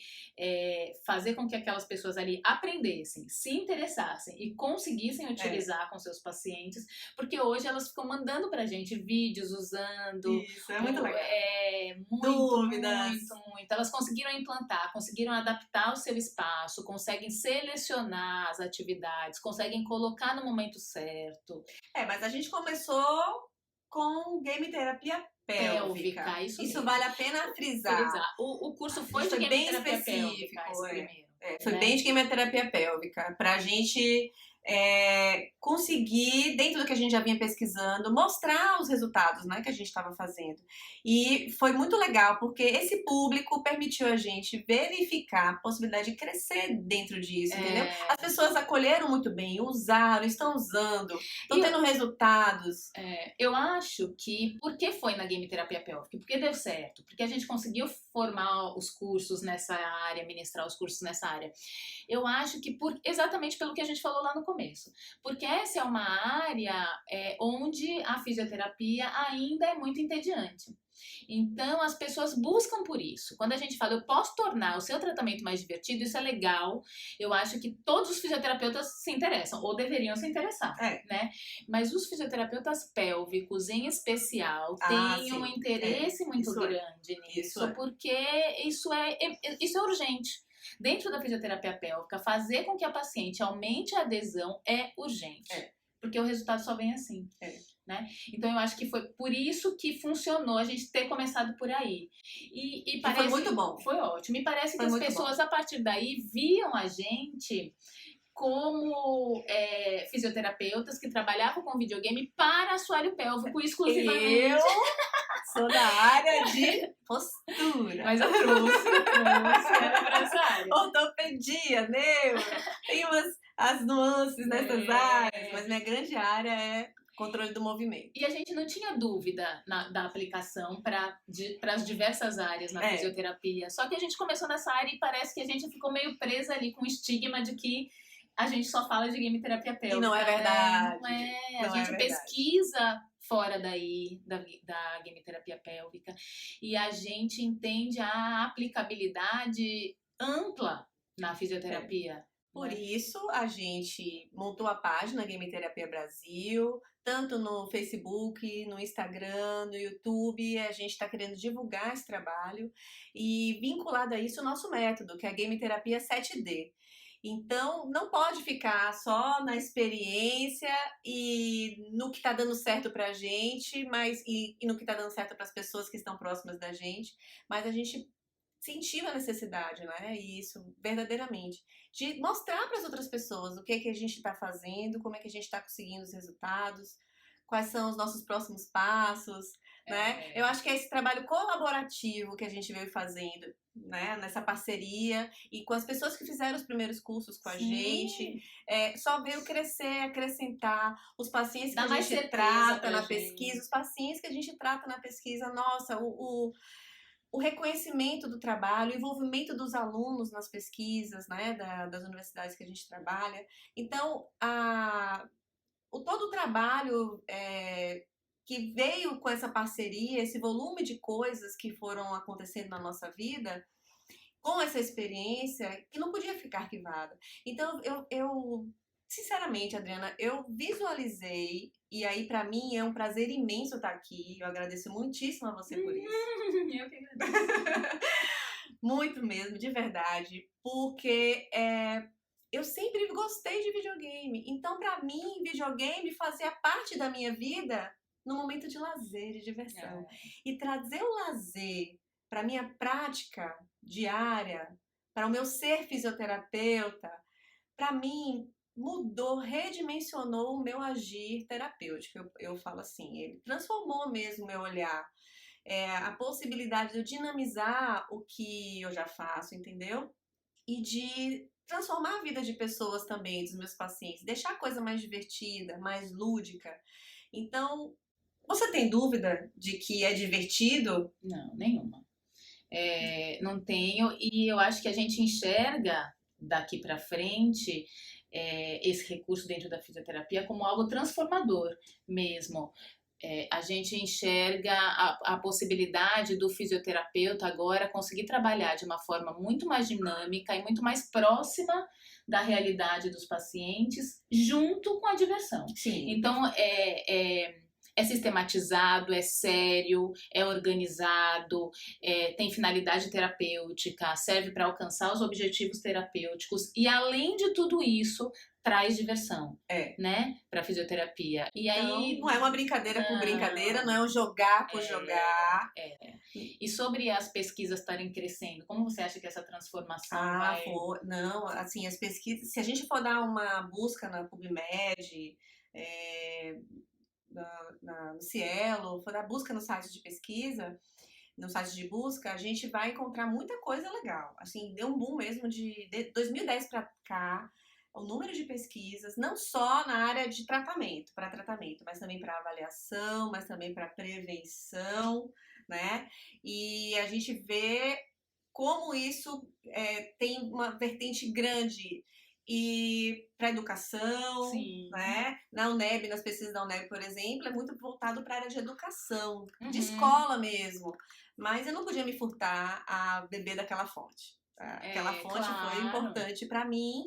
Speaker 2: fazer com que aquelas pessoas ali aprendessem, se interessassem e conseguissem utilizar com seus pacientes, porque hoje elas ficam mandando pra gente vídeos usando.
Speaker 1: Isso, é muito legal.
Speaker 2: Dúvidas. Muito. Elas conseguiram implantar, conseguiram adaptar o seu espaço, conseguem selecionar as atividades, conseguem colocar no momento certo.
Speaker 1: Mas a gente começou com game terapia pélvica. Isso vale a pena frisar.
Speaker 2: O curso foi de game terapia pélvica primeiro.
Speaker 1: Foi bem de game terapia pélvica. Pra gente conseguir, dentro do que a gente já vinha pesquisando, mostrar os resultados, né, que a gente estava fazendo. E foi muito legal, porque esse público permitiu a gente verificar a possibilidade de crescer dentro disso, entendeu? As pessoas acolheram muito bem, usaram, estão usando, estão tendo resultados.
Speaker 2: Eu acho que, por que foi na game terapia pélvica? Porque deu certo, porque a gente conseguiu formar os cursos nessa área, ministrar os cursos nessa área. Eu acho que exatamente pelo que a gente falou lá no começo, porque essa é uma área onde a fisioterapia ainda é muito entediante. Então as pessoas buscam por isso. Quando a gente fala, eu posso tornar o seu tratamento mais divertido, isso é legal. Eu acho que todos os fisioterapeutas se interessam, ou deveriam se interessar, né? Mas os fisioterapeutas pélvicos, em especial, têm um interesse muito grande nisso, porque isso é urgente. Dentro da fisioterapia pélvica, fazer com que a paciente aumente a adesão é urgente. Porque o resultado só vem assim. Né? Então eu acho que foi por isso que funcionou a gente ter começado por aí. E
Speaker 1: foi muito bom.
Speaker 2: Foi ótimo. Me parece que as pessoas, a partir daí, viam a gente como fisioterapeutas que trabalhavam com videogame para assoalho pélvico exclusivamente.
Speaker 1: Eu sou da área de postura.
Speaker 2: Mas eu trouxe era para essa área.
Speaker 1: Ortopedia, neuro. Tem as nuances nessas áreas, mas minha grande área é controle do movimento.
Speaker 2: E a gente não tinha dúvida da aplicação para as diversas áreas na fisioterapia. Só que a gente começou nessa área e parece que a gente ficou meio presa ali com o estigma de que a gente só fala de game terapia pélvica.
Speaker 1: E não é verdade.
Speaker 2: A gente pesquisa fora daí da game terapia pélvica e a gente entende a aplicabilidade ampla na fisioterapia.
Speaker 1: Por isso, a gente montou a página Game Terapia Brasil, tanto no Facebook, no Instagram, no YouTube. A gente está querendo divulgar esse trabalho e vinculado a isso o nosso método, que é a Game Terapia 7D. Então, não pode ficar só na experiência e no que está dando certo para a gente, e no que está dando certo para as pessoas que estão próximas da gente, mas a gente sentiu a necessidade, né? E isso verdadeiramente de mostrar para as outras pessoas o que a gente está fazendo, como é que a gente está conseguindo os resultados, quais são os nossos próximos passos, né? Eu acho que é esse trabalho colaborativo que a gente veio fazendo, né? Nessa parceria e com as pessoas que fizeram os primeiros cursos com a gente, só veio crescer, acrescentar os pacientes que a gente trata na pesquisa, os pacientes que a gente trata na pesquisa, nossa, o reconhecimento do trabalho, o envolvimento dos alunos nas pesquisas, né, das universidades que a gente trabalha. Então, todo o trabalho que veio com essa parceria, esse volume de coisas que foram acontecendo na nossa vida, com essa experiência, que não podia ficar arquivada. Então, eu sinceramente, Adriana, eu visualizei, e aí pra mim é um prazer imenso estar aqui, eu agradeço muitíssimo a você por isso.
Speaker 2: Eu que agradeço.
Speaker 1: Muito mesmo, de verdade, porque eu sempre gostei de videogame, então pra mim, videogame fazia parte da minha vida no momento de lazer e diversão. E trazer o lazer pra minha prática diária, para o meu ser fisioterapeuta, pra mim, mudou, redimensionou o meu agir terapêutico, eu falo assim, ele transformou mesmo o meu olhar, a possibilidade de eu dinamizar o que eu já faço, entendeu? E de transformar a vida de pessoas também, dos meus pacientes, deixar a coisa mais divertida, mais lúdica. Então, você tem dúvida de que é divertido?
Speaker 2: Não, nenhuma. Não tenho, e eu acho que a gente enxerga daqui para frente esse recurso dentro da fisioterapia como algo transformador mesmo. A gente enxerga a possibilidade do fisioterapeuta agora conseguir trabalhar de uma forma muito mais dinâmica e muito mais próxima da realidade dos pacientes, junto com a diversão.
Speaker 1: Sim.
Speaker 2: Então, é sistematizado, é sério, é organizado, tem finalidade terapêutica, serve para alcançar os objetivos terapêuticos e, além de tudo isso, traz diversão, né, para fisioterapia. E aí,
Speaker 1: não é uma brincadeira por brincadeira, não é um jogar por jogar.
Speaker 2: E sobre as pesquisas estarem crescendo, como você acha que essa transformação vai...
Speaker 1: Não, assim, as pesquisas, se a gente for dar uma busca na PubMed, no Cielo, for dar busca no site de pesquisa, no site de busca, a gente vai encontrar muita coisa legal. Assim, deu um boom mesmo de 2010 para cá, o número de pesquisas, não só na área de tratamento, mas também para avaliação, mas também para prevenção, né? E a gente vê como isso tem uma vertente grande e para educação,
Speaker 2: Sim.
Speaker 1: né? Na UNEB, nas pesquisas da UNEB, por exemplo, é muito voltado para a área de educação, de escola mesmo. Mas eu não podia me furtar a beber daquela fonte. Aquela fonte foi importante para mim.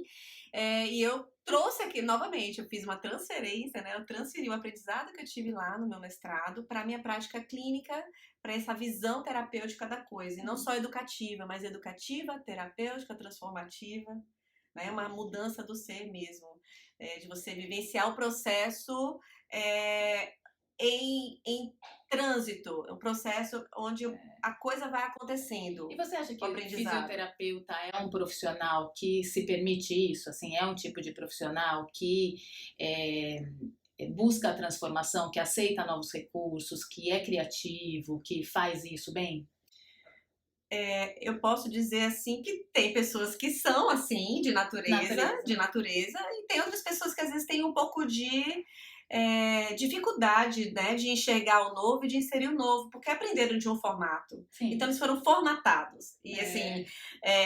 Speaker 1: E eu trouxe aqui, novamente, eu fiz uma transferência, né? Eu transferi o aprendizado que eu tive lá no meu mestrado para a minha prática clínica, para essa visão terapêutica da coisa. E não só educativa, mas educativa, terapêutica, transformativa. Né? Uma mudança do ser mesmo. De você vivenciar o processo em trânsito, um processo onde a coisa vai acontecendo.
Speaker 2: E você acha que o fisioterapeuta é um profissional que se permite isso? Assim, é um tipo de profissional que busca a transformação, que aceita novos recursos, que é criativo, que faz isso bem?
Speaker 1: Eu posso dizer assim que tem pessoas que são assim, de natureza, e tem outras pessoas que às vezes têm um pouco de dificuldade, né, de enxergar o novo e de inserir o novo, porque aprenderam de um formato.
Speaker 2: Sim.
Speaker 1: Então eles foram formatados. E assim,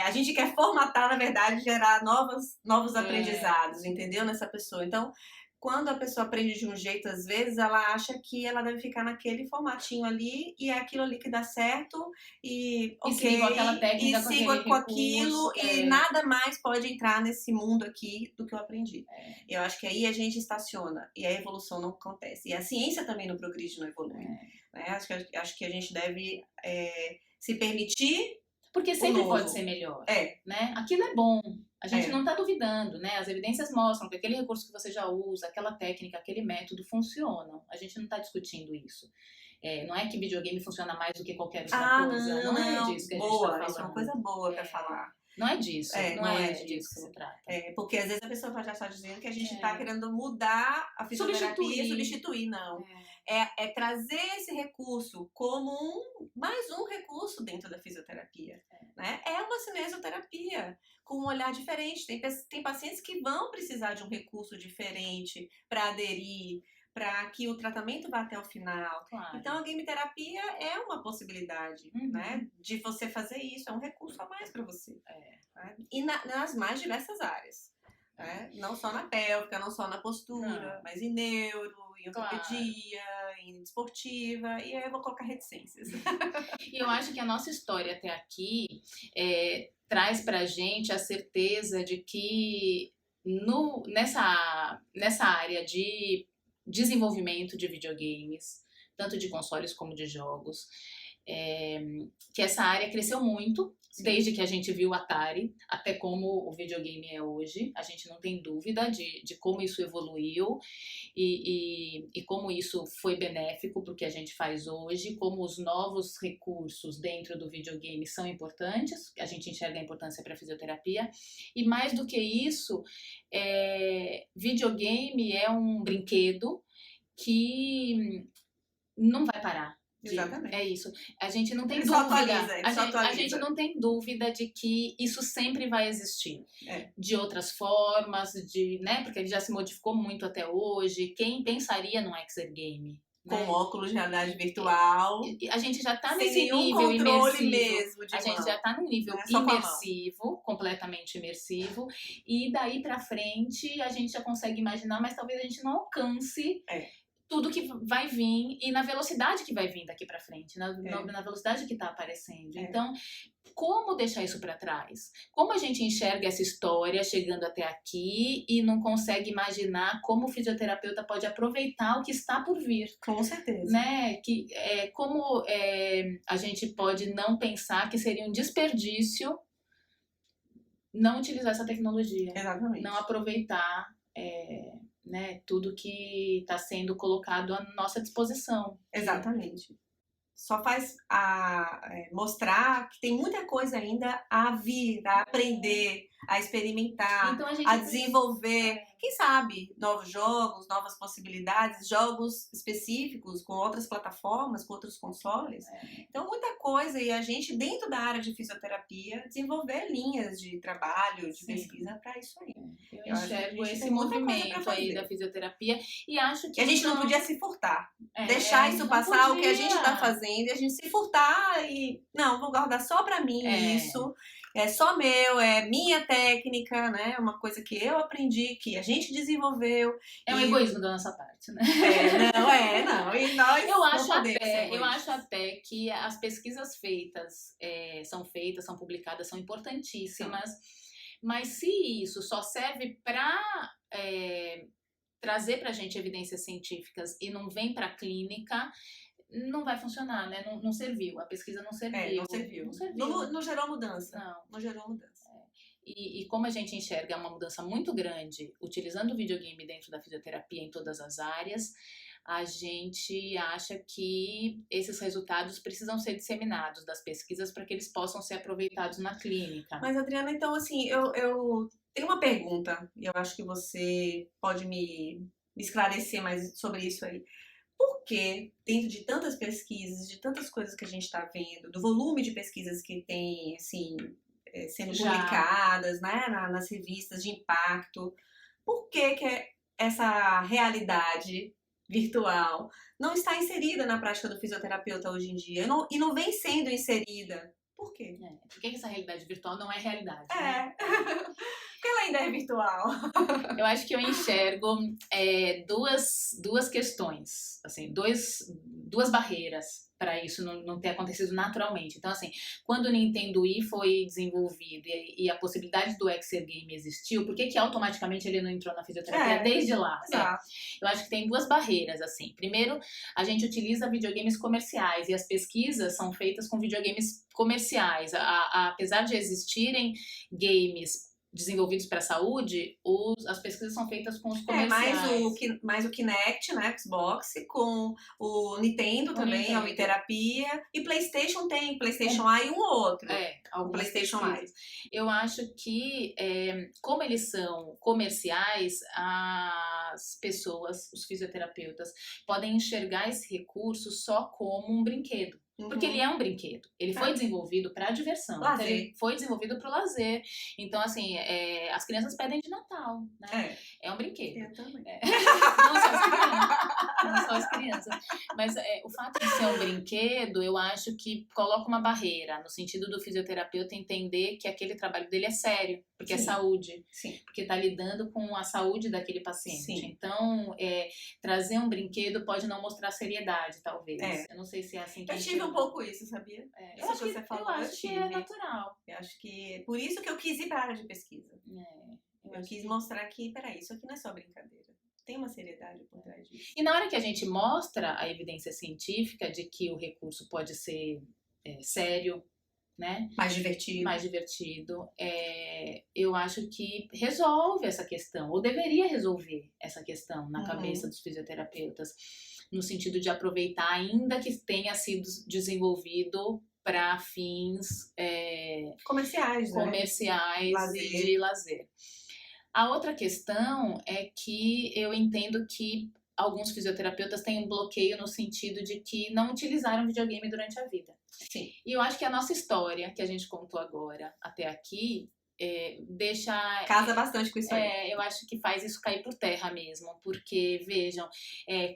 Speaker 1: a gente quer formatar, na verdade, gerar novos aprendizados, entendeu? Nessa pessoa. Então, quando a pessoa aprende de um jeito, às vezes, ela acha que ela deve ficar naquele formatinho ali e é aquilo ali que dá certo e
Speaker 2: sigo aquela técnica,
Speaker 1: e sigo com aquilo e nada mais pode entrar nesse mundo aqui do que eu aprendi. Eu acho que aí a gente estaciona e a evolução não acontece. E a ciência também não progride, não evolui. Né? Acho que a gente deve se permitir.
Speaker 2: Porque sempre pode ser melhor. Né? Aquilo é bom. A gente não está duvidando, né? As evidências mostram que aquele recurso que você já usa, aquela técnica, aquele método funcionam. A gente não está discutindo isso. Não é que videogame funciona mais do que qualquer outra coisa. Não é disso que a gente está falando.
Speaker 1: Isso é uma coisa boa para falar.
Speaker 2: Não é disso, não é disso que se trata.
Speaker 1: Porque às vezes a pessoa pode estar dizendo que a gente está querendo mudar a fisioterapia, substituir, não. É trazer esse recurso como mais um recurso dentro da fisioterapia. Né? É uma cinesioterapia com um olhar diferente. Tem pacientes que vão precisar de um recurso diferente para aderir, para que o tratamento vá até o final.
Speaker 2: Claro.
Speaker 1: Então, a game terapia é uma possibilidade, né, de você fazer isso, é um recurso a mais para você. Né? E nas mais diversas áreas. Né? Não só na pélvica, não só na postura, mas em neuro, em ortopedia, em esportiva, e aí eu vou colocar reticências.
Speaker 2: E eu acho que a nossa história até aqui traz pra gente a certeza de que nessa área de desenvolvimento de videogames, tanto de consoles como de jogos, que essa área cresceu muito. Sim. Desde que a gente viu o Atari até como o videogame é hoje. A gente não tem dúvida de como isso evoluiu e como isso foi benéfico para o que a gente faz hoje, como os novos recursos dentro do videogame são importantes, a gente enxerga a importância para a fisioterapia. E mais do que isso, videogame é um brinquedo que não vai parar.
Speaker 1: Exatamente.
Speaker 2: É isso. A gente não tem dúvida. A gente não tem dúvida de que isso sempre vai existir. De outras formas, né? Porque ele já se modificou muito até hoje. Quem pensaria num exergame?
Speaker 1: Com óculos de realidade virtual.
Speaker 2: A gente já tá nesse nível imersivo.
Speaker 1: Mesmo de
Speaker 2: a gente já tá num nível imersivo, completamente imersivo. E daí pra frente a gente já consegue imaginar, mas talvez a gente não alcance tudo que vai vir e na velocidade que vai vir daqui para frente, na velocidade que está aparecendo. Então, como deixar isso para trás? Como a gente enxerga essa história chegando até aqui e não consegue imaginar como o fisioterapeuta pode aproveitar o que está por vir?
Speaker 1: Com certeza.
Speaker 2: Né? Como a gente pode não pensar que seria um desperdício não utilizar essa tecnologia.
Speaker 1: Exatamente.
Speaker 2: Não aproveitar né, tudo que está sendo colocado à nossa disposição.
Speaker 1: Exatamente. Só faz mostrar que tem muita coisa ainda a vir, a aprender, a experimentar,
Speaker 2: Então,
Speaker 1: a desenvolver. Quem sabe novos jogos, novas possibilidades, jogos específicos com outras plataformas, com outros consoles. Então, muita coisa. E a gente, dentro da área de fisioterapia, desenvolver linhas de trabalho, de pesquisa para isso aí.
Speaker 2: Eu enxergo esse movimento aí da fisioterapia e acho que
Speaker 1: a gente não podia se furtar. Deixar isso passar, o que a gente está fazendo, e a gente se furtar e... Não, vou guardar só para mim isso. É só meu, é minha técnica, né? Uma coisa que eu aprendi, que a gente desenvolveu.
Speaker 2: É um egoísmo da nossa parte, né?
Speaker 1: Não. E nós
Speaker 2: eu acho até que as pesquisas são publicadas, são importantíssimas. Mas se isso só serve para trazer para a gente evidências científicas e não vem para a clínica, não vai funcionar, né? Não serviu. A pesquisa não serviu.
Speaker 1: Não serviu. Não gerou mudança. Não gerou mudança.
Speaker 2: E como a gente enxerga uma mudança muito grande utilizando o videogame dentro da fisioterapia em todas as áreas, a gente acha que esses resultados precisam ser disseminados das pesquisas para que eles possam ser aproveitados na clínica.
Speaker 1: Mas, Adriana, então, assim, eu tenho uma pergunta, e eu acho que você pode me esclarecer mais sobre isso aí. Por que, dentro de tantas pesquisas, de tantas coisas que a gente está vendo, do volume de pesquisas que tem, assim, sendo publicadas, né, nas revistas de impacto, por que essa realidade virtual não está inserida na prática do fisioterapeuta hoje em dia e não vem sendo inserida? Por quê?
Speaker 2: Por que essa realidade virtual não é realidade?
Speaker 1: Né? Porque ela ainda é virtual.
Speaker 2: Eu acho que eu enxergo duas questões, assim, duas barreiras para isso não ter acontecido naturalmente. Então, assim, quando o Nintendo Wii foi desenvolvido e a possibilidade do Exergame existiu, por que automaticamente ele não entrou na fisioterapia desde lá? Eu acho que tem duas barreiras, assim. Primeiro, a gente utiliza videogames comerciais e as pesquisas são feitas com videogames comerciais. Apesar de existirem games desenvolvidos para a saúde, as pesquisas são feitas com os comerciais.
Speaker 1: Mais o Kinect, né, Xbox, com o Nintendo também, a Terapia, e PlayStation tem, PlayStation A e um ou outro.
Speaker 2: O
Speaker 1: PlayStation A.
Speaker 2: Eu acho que, como eles são comerciais, as pessoas, os fisioterapeutas, podem enxergar esse recurso só como um brinquedo. Porque ele é um brinquedo. Ele foi desenvolvido para diversão.
Speaker 1: Lazer.
Speaker 2: Então ele foi desenvolvido para o lazer. Então, assim, as crianças pedem de Natal, né? É um brinquedo.
Speaker 1: Eu também.
Speaker 2: Não só as crianças. Mas o fato de ser um brinquedo, eu acho que coloca uma barreira, no sentido do fisioterapeuta entender que aquele trabalho dele é sério, porque é saúde. Porque está lidando com a saúde daquele paciente. Então, trazer um brinquedo pode não mostrar seriedade, talvez. Eu não sei se é assim que
Speaker 1: eu tive um pouco isso, sabia?
Speaker 2: Eu acho que é natural.
Speaker 1: Eu acho que por isso que eu quis ir para a área de pesquisa. Eu quis mostrar que, peraí, isso aqui não é só brincadeira. Tem uma seriedade por trás disso.
Speaker 2: E na hora que a gente mostra a evidência científica de que o recurso pode ser sério, né?
Speaker 1: Mais divertido,
Speaker 2: eu acho que resolve essa questão, ou deveria resolver essa questão na cabeça dos fisioterapeutas, no sentido de aproveitar, ainda que tenha sido desenvolvido para fins
Speaker 1: comerciais
Speaker 2: e de lazer. A outra questão é que eu entendo que alguns fisioterapeutas têm um bloqueio no sentido de que não utilizaram videogame durante a vida. E eu acho que a nossa história, que a gente contou agora, até aqui,
Speaker 1: casa bastante com isso aí.
Speaker 2: Eu acho que faz isso cair por terra mesmo, porque, vejam,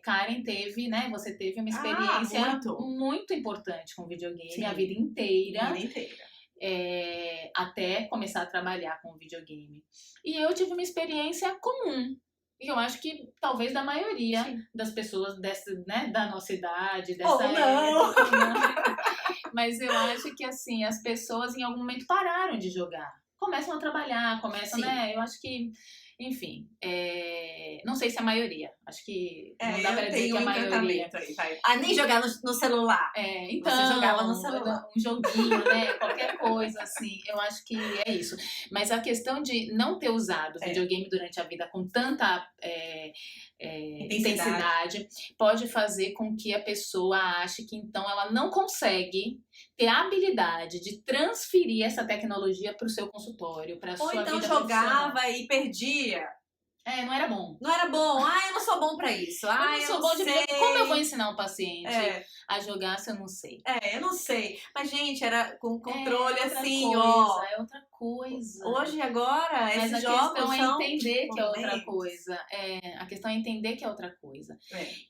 Speaker 2: Karen teve, né, você teve uma experiência muito importante com videogame a vida inteira. Até começar a trabalhar com videogame. E eu tive uma experiência comum. eu acho que talvez da maioria
Speaker 1: Sim.
Speaker 2: das pessoas né, da nossa idade,
Speaker 1: Ou
Speaker 2: dessa
Speaker 1: não!
Speaker 2: época, né? Mas eu acho que assim, as pessoas em algum momento pararam de jogar. Começam a trabalhar, começam,
Speaker 1: Sim.
Speaker 2: né? Eu acho que, enfim, não sei se é a maioria. Acho que não dá pra dizer que é a maioria.
Speaker 1: Aí, vai. Nem jogar no celular.
Speaker 2: Então,
Speaker 1: Você jogava no celular.
Speaker 2: Um joguinho, né? Qualquer coisa, assim. Eu acho que é isso. Mas a questão de não ter usado videogame durante a vida com tanta intensidade pode fazer com que a pessoa ache que então ela não consegue ter a habilidade de transferir essa tecnologia para o seu consultório, para a sua vida profissional.
Speaker 1: Ou então jogava e perdia.
Speaker 2: Não era bom.
Speaker 1: Não era bom. Eu não sou bom pra isso.
Speaker 2: Eu não sou bom de videogame. Como eu vou ensinar um paciente a jogar se eu não sei?
Speaker 1: Eu não sei. Mas, gente, era com controle assim,
Speaker 2: É outra coisa.
Speaker 1: Hoje, agora, esses jogos
Speaker 2: são...
Speaker 1: Mas
Speaker 2: a questão é entender que é outra coisa. A questão é entender que é outra coisa.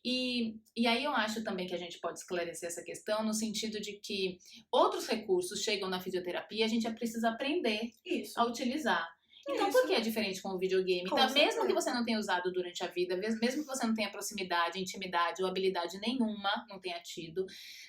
Speaker 2: E aí eu acho também que a gente pode esclarecer essa questão no sentido de que outros recursos chegam na fisioterapia, a gente precisa aprender a utilizar. Então, por que é diferente com o videogame? Então, mesmo que você não tenha usado durante a vida, mesmo que você não tenha proximidade, intimidade ou habilidade nenhuma, não tenha tido,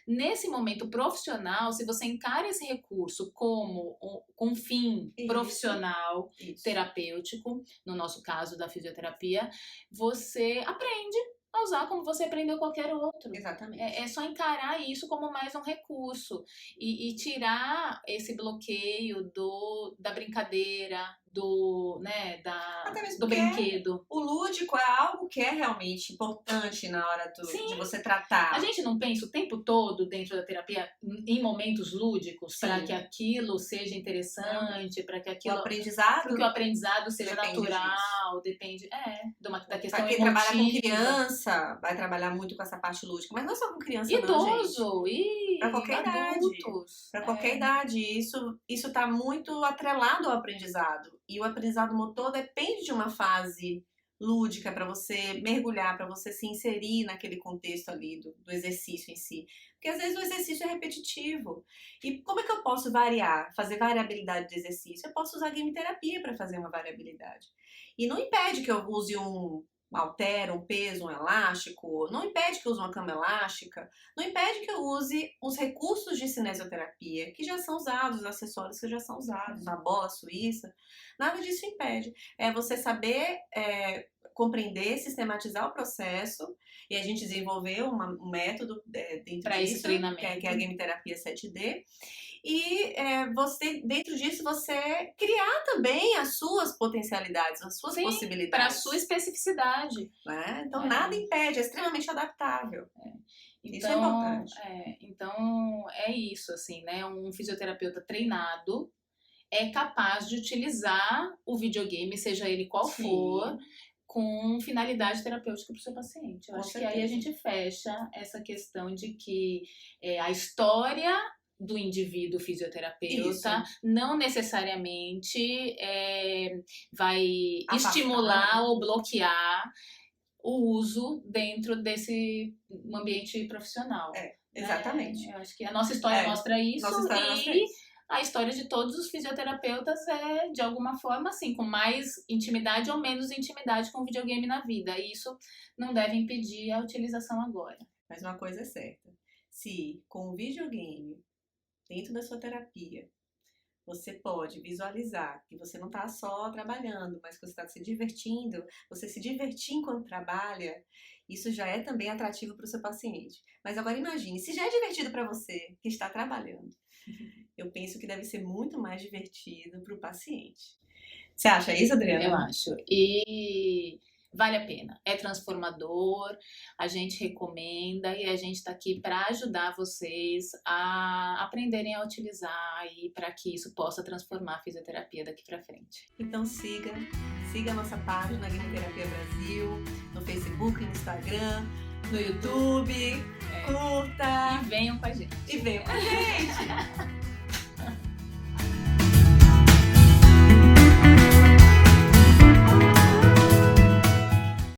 Speaker 2: nesse momento profissional, se você encara esse recurso como um fim profissional, terapêutico, no nosso caso da fisioterapia, você aprende a usar como você aprendeu qualquer outro.
Speaker 1: Exatamente.
Speaker 2: É só encarar isso como mais um recurso e tirar esse bloqueio da brincadeira, do brinquedo.
Speaker 1: O lúdico é algo que é realmente importante na hora de você tratar.
Speaker 2: A gente não pensa o tempo todo dentro da terapia em momentos lúdicos para que aquilo seja interessante, para que aquilo...
Speaker 1: que
Speaker 2: o aprendizado seja natural, depende da questão emotiva.
Speaker 1: Quem trabalha com criança vai trabalhar muito com essa parte lúdica, mas não é só com criança,
Speaker 2: idoso,
Speaker 1: para qualquer
Speaker 2: adultos.
Speaker 1: Para qualquer idade. Isso tá muito atrelado ao aprendizado. E o aprendizado motor depende de uma fase lúdica para você mergulhar, para você se inserir naquele contexto ali do exercício em si. Porque às vezes o exercício é repetitivo. E como é que eu posso fazer variabilidade de exercício? Eu posso usar game terapia para fazer uma variabilidade. E não impede que eu use um halter, um peso, um elástico, não impede que eu use uma cama elástica, não impede que eu use os recursos de cinesioterapia que já são usados, os acessórios que já são usados, a bola suíça, nada disso impede. É você saber compreender, sistematizar o processo, e a gente desenvolveu um método dentro disso, que é a game terapia 7D, e dentro disso, você criar também as suas potencialidades, as suas possibilidades.
Speaker 2: Para a sua especificidade.
Speaker 1: Então, nada impede, é extremamente adaptável. Isso é importante.
Speaker 2: Então, é isso, assim, né? Um fisioterapeuta treinado é capaz de utilizar o videogame, seja ele qual for, com finalidade terapêutica para o seu paciente. Eu acho que aí a gente fecha essa questão de que a história do indivíduo fisioterapeuta não necessariamente vai estimular ou bloquear o uso dentro desse ambiente profissional.
Speaker 1: Exatamente.
Speaker 2: Eu acho que a nossa história mostra isso a história de todos os fisioterapeutas é, de alguma forma, assim, com mais intimidade ou menos intimidade com o videogame na vida. E isso não deve impedir a utilização agora.
Speaker 1: Mas uma coisa é certa. Se com o videogame, dentro da sua terapia, você pode visualizar que você não está só trabalhando, mas que você está se divertindo, você se divertir enquanto trabalha, isso já é também atrativo para o seu paciente. Mas agora imagine, se já é divertido para você que está trabalhando, eu penso que deve ser muito mais divertido para o paciente. Você acha isso, Adriana?
Speaker 2: Eu acho. E vale a pena. É transformador, a gente recomenda e a gente está aqui para ajudar vocês a aprenderem a utilizar e para que isso possa transformar a fisioterapia daqui para frente.
Speaker 1: Então siga a nossa página Game Terapia Brasil, no Facebook, no Instagram, no YouTube, curta.
Speaker 2: E venham com a gente.